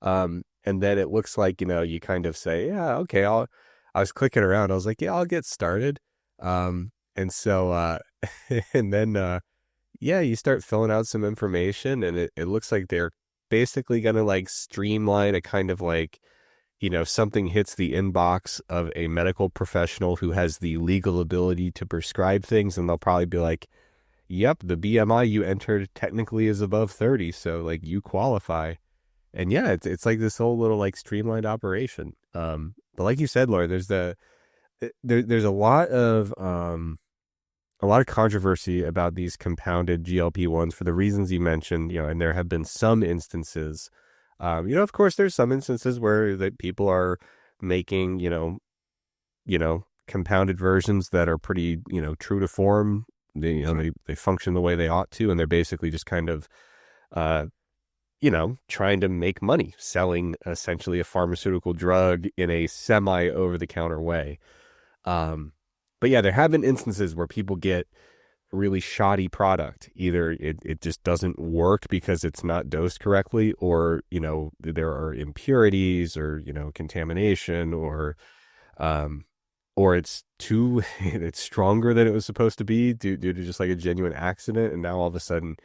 And then it looks like, you kind of say, yeah, okay, I was clicking around. I was yeah, I'll get started. And so, and then, yeah, you start filling out some information, and it looks like they're basically going to streamline a kind of something hits the inbox of a medical professional who has the legal ability to prescribe things, and they'll probably be like, yep, the BMI you entered technically is above 30, so like you qualify. And yeah, it's like this whole little like streamlined operation. But like you said, Laura, there's a lot of controversy about these compounded GLP-1s for the reasons you mentioned, and there have been some instances, of course, there's some instances where that people are making, compounded versions that are pretty, true to form. They function the way they ought to, and they're basically just kind of, trying to make money selling essentially a pharmaceutical drug in a semi over-the-counter way. But yeah, there have been instances where people get a really shoddy product. Either it just doesn't work because it's not dosed correctly, or, there are impurities or, contamination, or it's it's stronger than it was supposed to be due to just like a genuine accident. And now all of a sudden,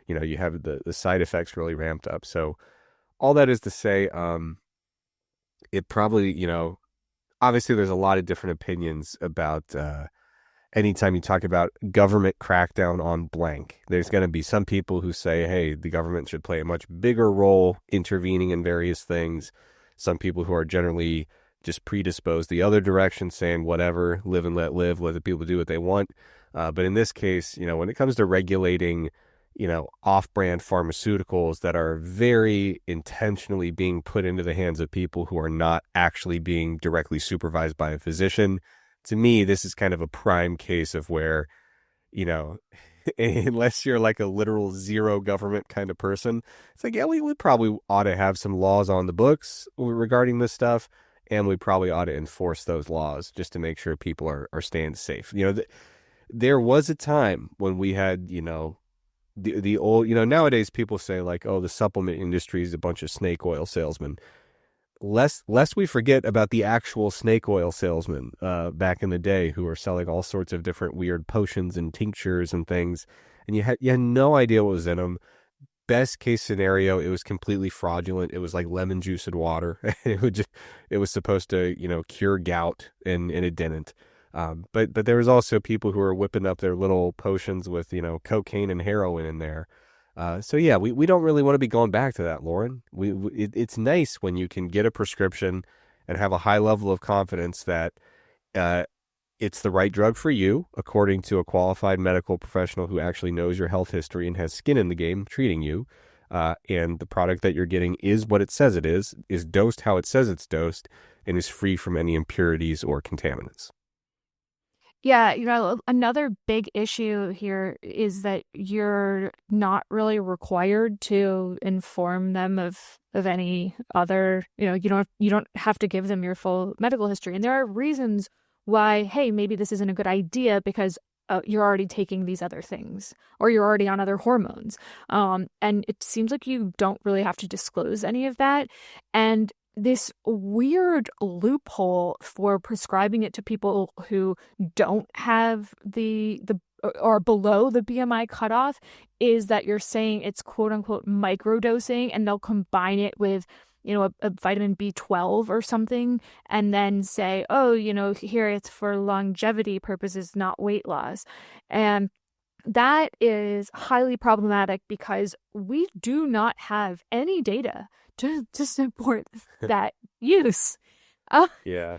you have the side effects really ramped up. So all that is to say, it probably, obviously there's a lot of different opinions about anytime you talk about government crackdown on blank. There's going to be some people who say, hey, the government should play a much bigger role intervening in various things. Some people who are generally just predisposed the other direction, saying whatever, live and let live, let the people do what they want. But in this case, when it comes to regulating, off-brand pharmaceuticals that are very intentionally being put into the hands of people who are not actually being directly supervised by a physician, to me, this is kind of a prime case of where, unless you're like a literal zero government kind of person, it's like, yeah, we probably ought to have some laws on the books regarding this stuff. And we probably ought to enforce those laws just to make sure people are staying safe. There was a time when we had, the old, nowadays people say like, oh, the supplement industry is a bunch of snake oil salesmen. Lest we forget about the actual snake oil salesmen back in the day who were selling all sorts of different weird potions and tinctures and things. And you had no idea what was in them. Best case scenario, it was completely fraudulent. It was like lemon juice and water. It was supposed to, cure gout, and it didn't. But there was also people who were whipping up their little potions with, cocaine and heroin in there. So yeah, we don't really want to be going back to that, Lauren. It's nice when you can get a prescription and have a high level of confidence that it's the right drug for you, according to a qualified medical professional who actually knows your health history and has skin in the game treating you. And the product that you're getting is what it says it is dosed how it says it's dosed, and is free from any impurities or contaminants. Yeah, another big issue here is that you're not really required to inform them of any other, you don't have to give them your full medical history. And there are reasons why, hey, maybe this isn't a good idea because you're already taking these other things, or you're already on other hormones. And it seems like you don't really have to disclose any of that. And this weird loophole for prescribing it to people who don't have the or below the BMI cutoff is that you're saying it's quote unquote microdosing, and they'll combine it with a vitamin B12 or something, and then say, oh, here it's for longevity purposes, not weight loss. And that is highly problematic because we do not have any data to support that use. Yeah.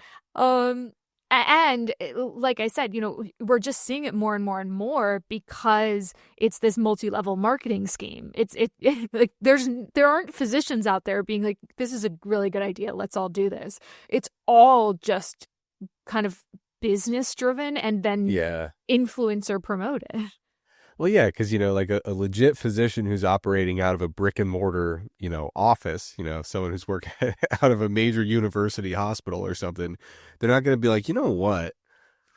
And like I said, we're just seeing it more and more and more because it's this multi-level marketing scheme. It's like there aren't physicians out there being like, this is a really good idea, let's all do this. It's all just kind of business driven and then influencer promoted. Well, yeah, because, like a legit physician who's operating out of a brick and mortar, office, someone who's working out of a major university hospital or something, they're not going to be like, you know what?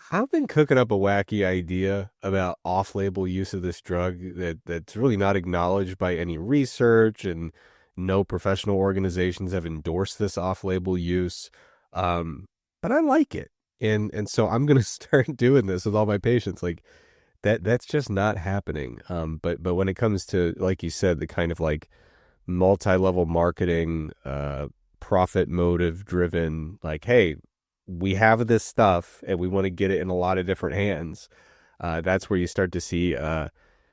I've been cooking up a wacky idea about off-label use of this drug that's really not acknowledged by any research, and no professional organizations have endorsed this off-label use. But I like it. And so I'm going to start doing this with all my patients. Like, that's just not happening. But when it comes to, like you said, the kind of like multi-level marketing profit motive driven, like, hey, we have this stuff and we want to get it in a lot of different hands. That's where you start to see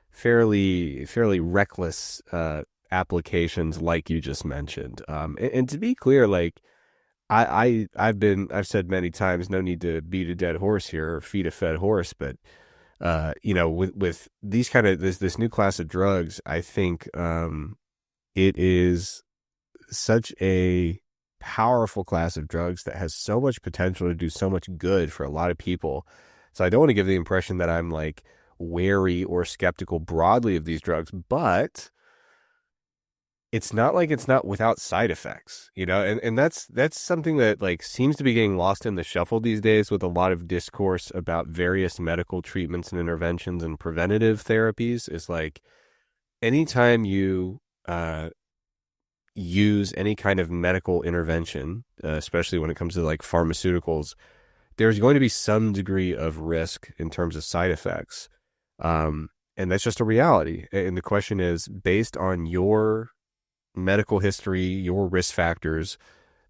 fairly reckless applications like you just mentioned. And to be clear, like I've said many times, no need to beat a dead horse here or feed a fed horse, but with these kind of this new class of drugs, I think it is such a powerful class of drugs that has so much potential to do so much good for a lot of people. So I don't want to give the impression that I'm like wary or skeptical broadly of these drugs, but it's not like it's not without side effects, and that's something that like seems to be getting lost in the shuffle these days with a lot of discourse about various medical treatments and interventions and preventative therapies. Is like anytime you use any kind of medical intervention, especially when it comes to like pharmaceuticals, there's going to be some degree of risk in terms of side effects. And that's just a reality. And the question is, based on your medical history, your risk factors,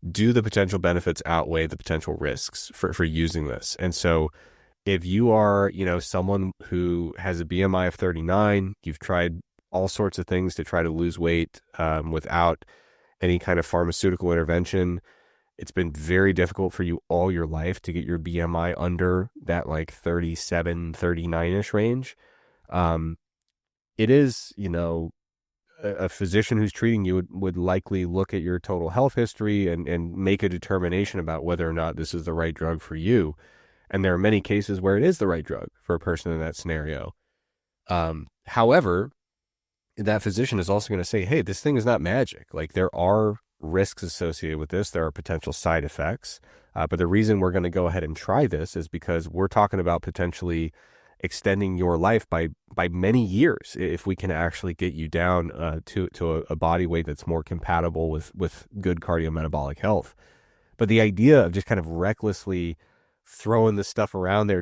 do the potential benefits outweigh the potential risks for using this? And so if you are, someone who has a BMI of 39, you've tried all sorts of things to try to lose weight without any kind of pharmaceutical intervention, it's been very difficult for you all your life to get your BMI under that like 37, 39-ish range. It is, a physician who's treating you would likely look at your total health history and make a determination about whether or not this is the right drug for you. And there are many cases where it is the right drug for a person in that scenario. However, that physician is also going to say, hey, this thing is not magic. Like there are risks associated with this. There are potential side effects. But the reason we're going to go ahead and try this is because we're talking about potentially extending your life by many years if we can actually get you down to a body weight that's more compatible with good cardiometabolic health. But the idea of just kind of recklessly throwing this stuff around there,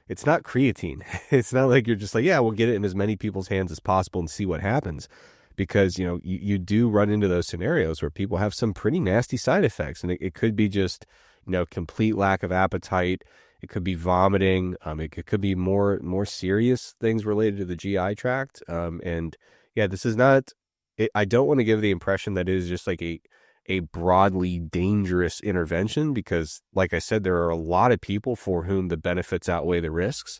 it's not creatine. It's not like you're just like, yeah, we'll get it in as many people's hands as possible and see what happens. Because, you do run into those scenarios where people have some pretty nasty side effects. And it could be just, complete lack of appetite. It could be vomiting. It could be more serious things related to the GI tract. And yeah, this is not, I don't want to give the impression that it is just like a broadly dangerous intervention, because like I said, there are a lot of people for whom the benefits outweigh the risks.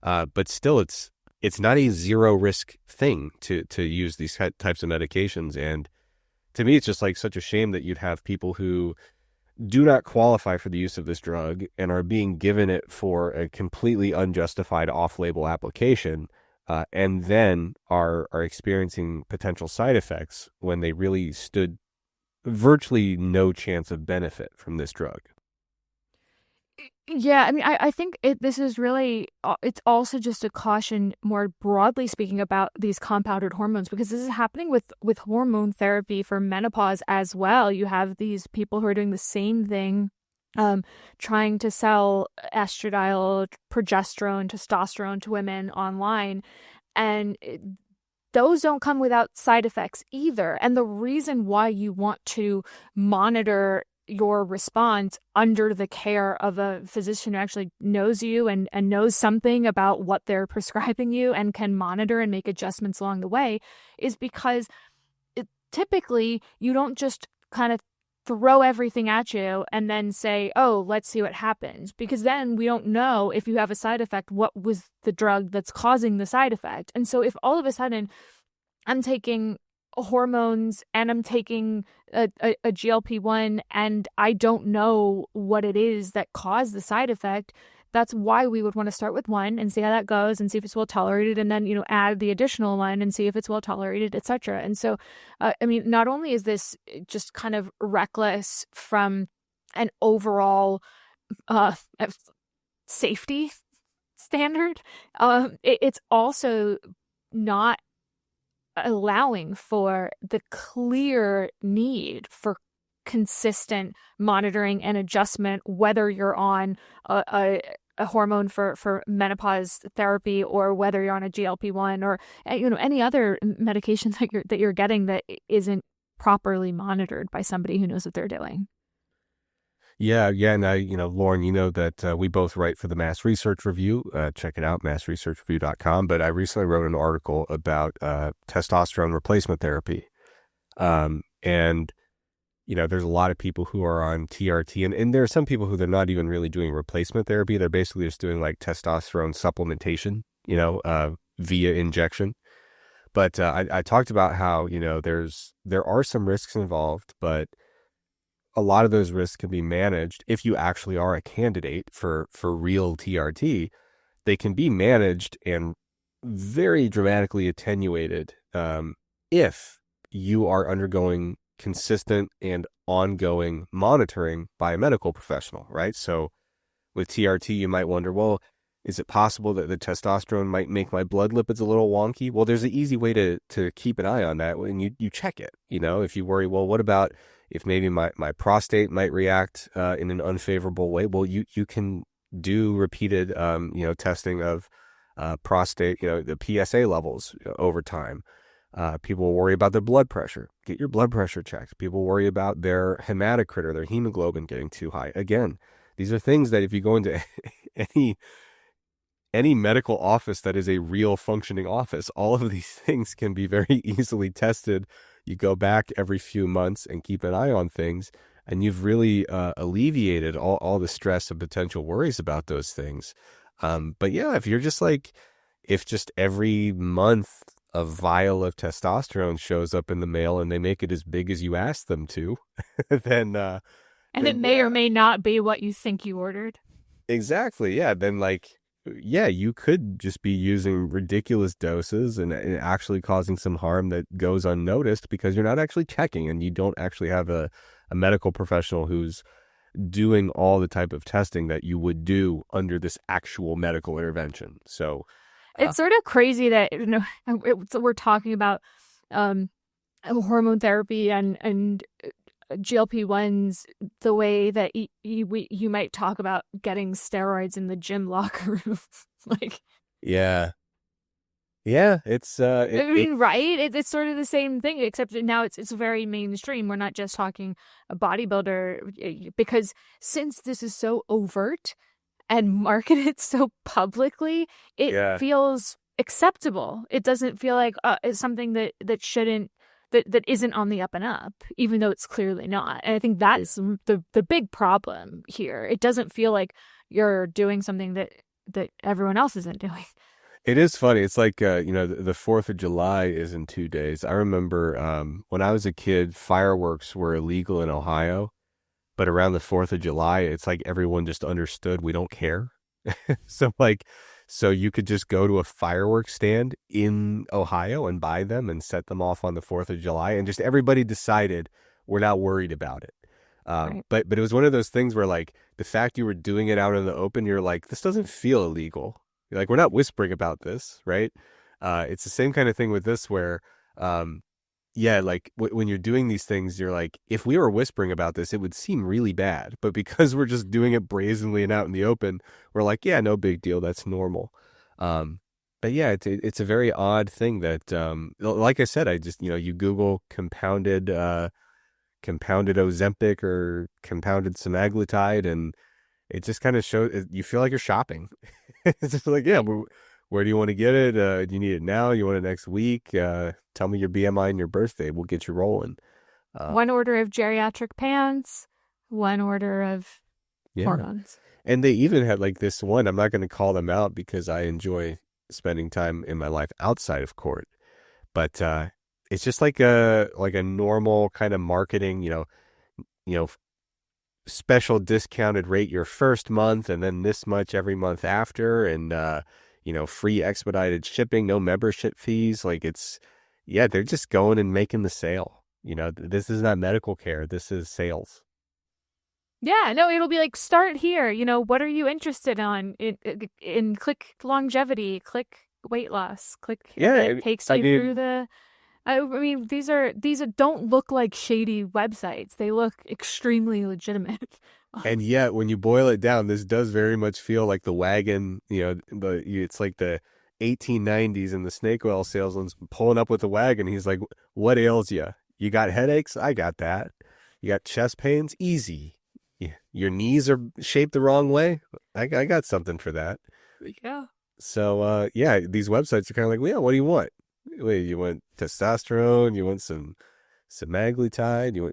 But still it's not a zero risk thing to use these types of medications. And to me, it's just like such a shame that you'd have people who do not qualify for the use of this drug and are being given it for a completely unjustified off-label application, and then are experiencing potential side effects when they really stood virtually no chance of benefit from this drug. Yeah, I mean, I think this is really, it's also just a caution, more broadly speaking, about these compounded hormones, because this is happening with hormone therapy for menopause as well. You have these people who are doing the same thing, trying to sell estradiol, progesterone, testosterone to women online, and those don't come without side effects either. And the reason why you want to monitor your response under the care of a physician who actually knows you and knows something about what they're prescribing you and can monitor and make adjustments along the way is because typically you don't just kind of throw everything at you and then say, oh, let's see what happens. Because then we don't know if you have a side effect, what was the drug that's causing the side effect. And so if all of a sudden I'm taking hormones and I'm taking a GLP-1 and I don't know what it is that caused the side effect, that's why we would want to start with one and see how that goes and see if it's well tolerated, and then add the additional one and see if it's well tolerated, etc. And so I mean, not only is this just kind of reckless from an overall safety standard, it's also not allowing for the clear need for consistent monitoring and adjustment, whether you're on a hormone for menopause therapy or whether you're on a GLP-1 or any other medication that you're getting that isn't properly monitored by somebody who knows what they're doing. Yeah, yeah, and Lauren, you know that we both write for the Mass Research Review. Check it out, massresearchreview.com. But I recently wrote an article about testosterone replacement therapy. And there's a lot of people who are on TRT, and there are some people who they're not even really doing replacement therapy. They're basically just doing like testosterone supplementation, via injection. But I talked about how, there are some risks involved, but a lot of those risks can be managed if you actually are a candidate for real TRT. They can be managed and very dramatically attenuated if you are undergoing consistent and ongoing monitoring by a medical professional, right? So with TRT, you might wonder, well, is it possible that the testosterone might make my blood lipids a little wonky? Well, there's an easy way to keep an eye on that when you check it. If you worry, well, what about if maybe my prostate might react in an unfavorable way? Well, you can do repeated, testing of prostate, the PSA levels over time. People worry about their blood pressure. Get your blood pressure checked. People worry about their hematocrit or their hemoglobin getting too high. Again, these are things that if you go into any medical office that is a real functioning office, all of these things can be very easily tested. You go back every few months and keep an eye on things, and you've really alleviated all the stress and potential worries about those things. But yeah, if just every month a vial of testosterone shows up in the mail and they make it as big as you asked them to, then it may or may not be what you think you ordered. Exactly. Yeah. Then you could just be using ridiculous doses and actually causing some harm that goes unnoticed because you're not actually checking and you don't actually have a medical professional who's doing all the type of testing that you would do under this actual medical intervention. So it's sort of crazy that we're talking about hormone therapy and GLP-1s the way that you might talk about getting steroids in the gym locker room. Yeah, it's right. It's sort of the same thing, except now it's very mainstream. We're not just talking a bodybuilder, because since this is so overt and marketed so publicly, it feels acceptable. It doesn't feel like it's something that shouldn't. That isn't on the up and up, even though it's clearly not. And I think that is the big problem here. It doesn't feel like you're doing something that everyone else isn't doing. It is funny. It's like, the 4th of July is in 2 days. I remember when I was a kid, fireworks were illegal in Ohio. But around the 4th of July, it's like everyone just understood we don't care. So you could just go to a fireworks stand in Ohio and buy them and set them off on the 4th of July. And just everybody decided we're not worried about it. Right. But it was one of those things where the fact you were doing it out in the open, you're like, this doesn't feel illegal. You're like, we're not whispering about this, right? It's the same kind of thing with this where, when you're doing these things, you're like, if we were whispering about this, it would seem really bad. But because we're just doing it brazenly and out in the open, we're like, yeah, no big deal. That's normal. But yeah, it's a very odd thing that, like I said, I just, you Google compounded Ozempic or compounded semaglutide, and it just kind of shows, you feel like you're shopping. It's just like, yeah, where do you want to get it? Do you need it now? You want it next week? Tell me your BMI and your birthday. We'll get you rolling. One order of geriatric pants, one order of hormones. And they even had this one, I'm not going to call them out because I enjoy spending time in my life outside of court. But it's just like a normal kind of marketing, special discounted rate your first month and then this much every month after, and free expedited shipping, no membership fees. They're just going and making the sale. This is not medical care. This is sales. Yeah, no, it'll be like, start here. What are you interested in click longevity, click weight loss, click. It takes you through the. I mean, these don't look like shady websites. They look extremely legitimate. And yet, when you boil it down, this does very much feel like the wagon. It's like the 1890s, and the snake oil salesman's pulling up with the wagon. He's like, "What ails you? You got headaches? I got that. You got chest pains? Easy. Your knees are shaped the wrong way? I got something for that. Yeah. So, yeah, these websites are kind of like, well, yeah, what do you want? Wait, you want testosterone? You want some semaglutide?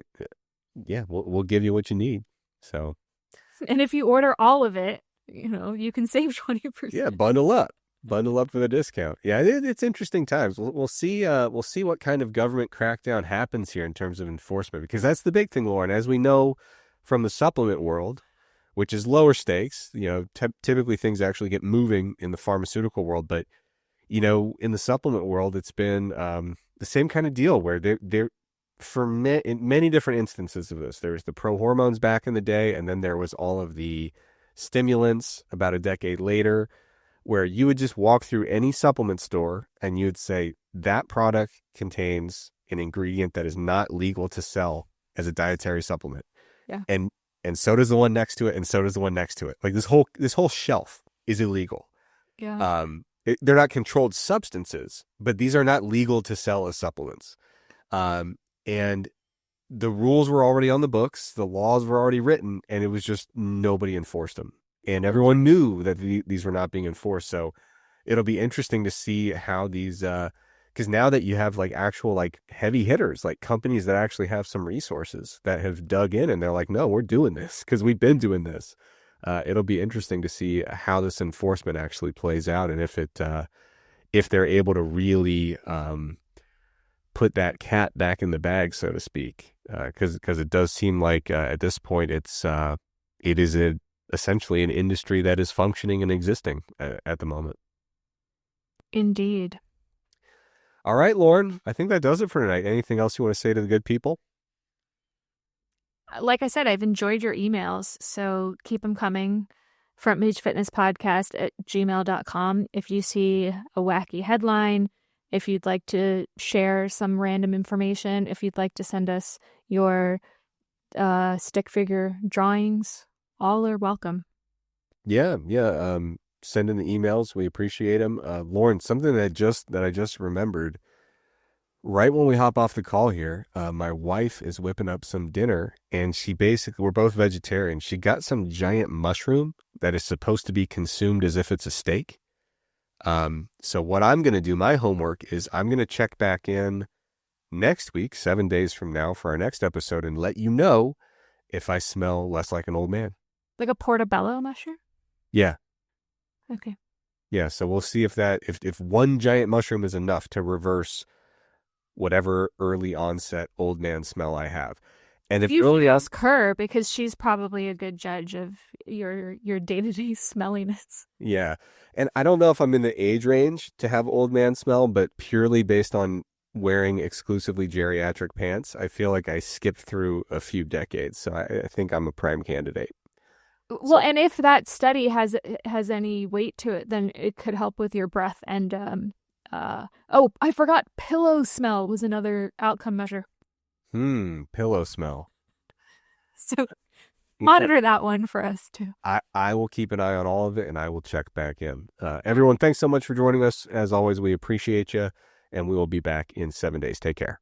Yeah, we'll give you what you need. So, And if you order all of it, you can save 20%. yeah, bundle up for the discount. Yeah, it's interesting times. We'll see. We'll see what kind of government crackdown happens here in terms of enforcement, because that's the big thing, Lauren. As we know from the supplement world, which is lower stakes, typically things actually get moving in the pharmaceutical world, but in the supplement world, it's been the same kind of deal where they're in many different instances of this. There was the pro hormones back in the day, and then there was all of the stimulants about a decade later, where you would just walk through any supplement store and you would say that product contains an ingredient that is not legal to sell as a dietary supplement. Yeah. And so does the one next to it, and so does the one next to it. Like this whole shelf is illegal. Yeah. They're not controlled substances, but these are not legal to sell as supplements. And the rules were already on the books, the laws were already written, and it was just nobody enforced them. And everyone knew that these were not being enforced. So it'll be interesting to see how these, because now that you have like actual like heavy hitters, like companies that actually have some resources that have dug in and they're like, no, we're doing this because we've been doing this. It'll be interesting to see how this enforcement actually plays out, and if they're able to really put that cat back in the bag, so to speak, because it does seem like at this point it is essentially an industry that is functioning and existing at the moment. Indeed. All right, Lauren, I think that does it for tonight. Anything else you want to say to the good people? Like I said, I've enjoyed your emails, so keep them coming. frontpagefitnesspodcast@gmail.com. If you see a wacky headline, if you'd like to share some random information, if you'd like to send us your stick figure drawings, all are welcome. Yeah. Send in the emails. We appreciate them. Lauren, something that I just remembered. Right when we hop off the call here, my wife is whipping up some dinner, and we're both vegetarian. She got some giant mushroom that is supposed to be consumed as if it's a steak. So what I'm going to do, my homework is I'm going to check back in next week, 7 days from now, for our next episode, and let you know if I smell less like an old man. Like a portobello mushroom? Yeah. Okay. Yeah. So we'll see if one giant mushroom is enough to reverse whatever early onset old man smell I have. And if you early ask her, because she's probably a good judge of your day-to-day smelliness. Yeah. And I don't know if I'm in the age range to have old man smell, but purely based on wearing exclusively geriatric pants, I feel like I skipped through a few decades. So I think I'm a prime candidate. Well, and if that study has any weight to it, then it could help with your breath. And I forgot, pillow smell was another outcome measure. Pillow smell. So monitor that one for us too. I will keep an eye on all of it, and I will check back in. Everyone, thanks so much for joining us. As always, we appreciate you, and we will be back in 7 days. Take care.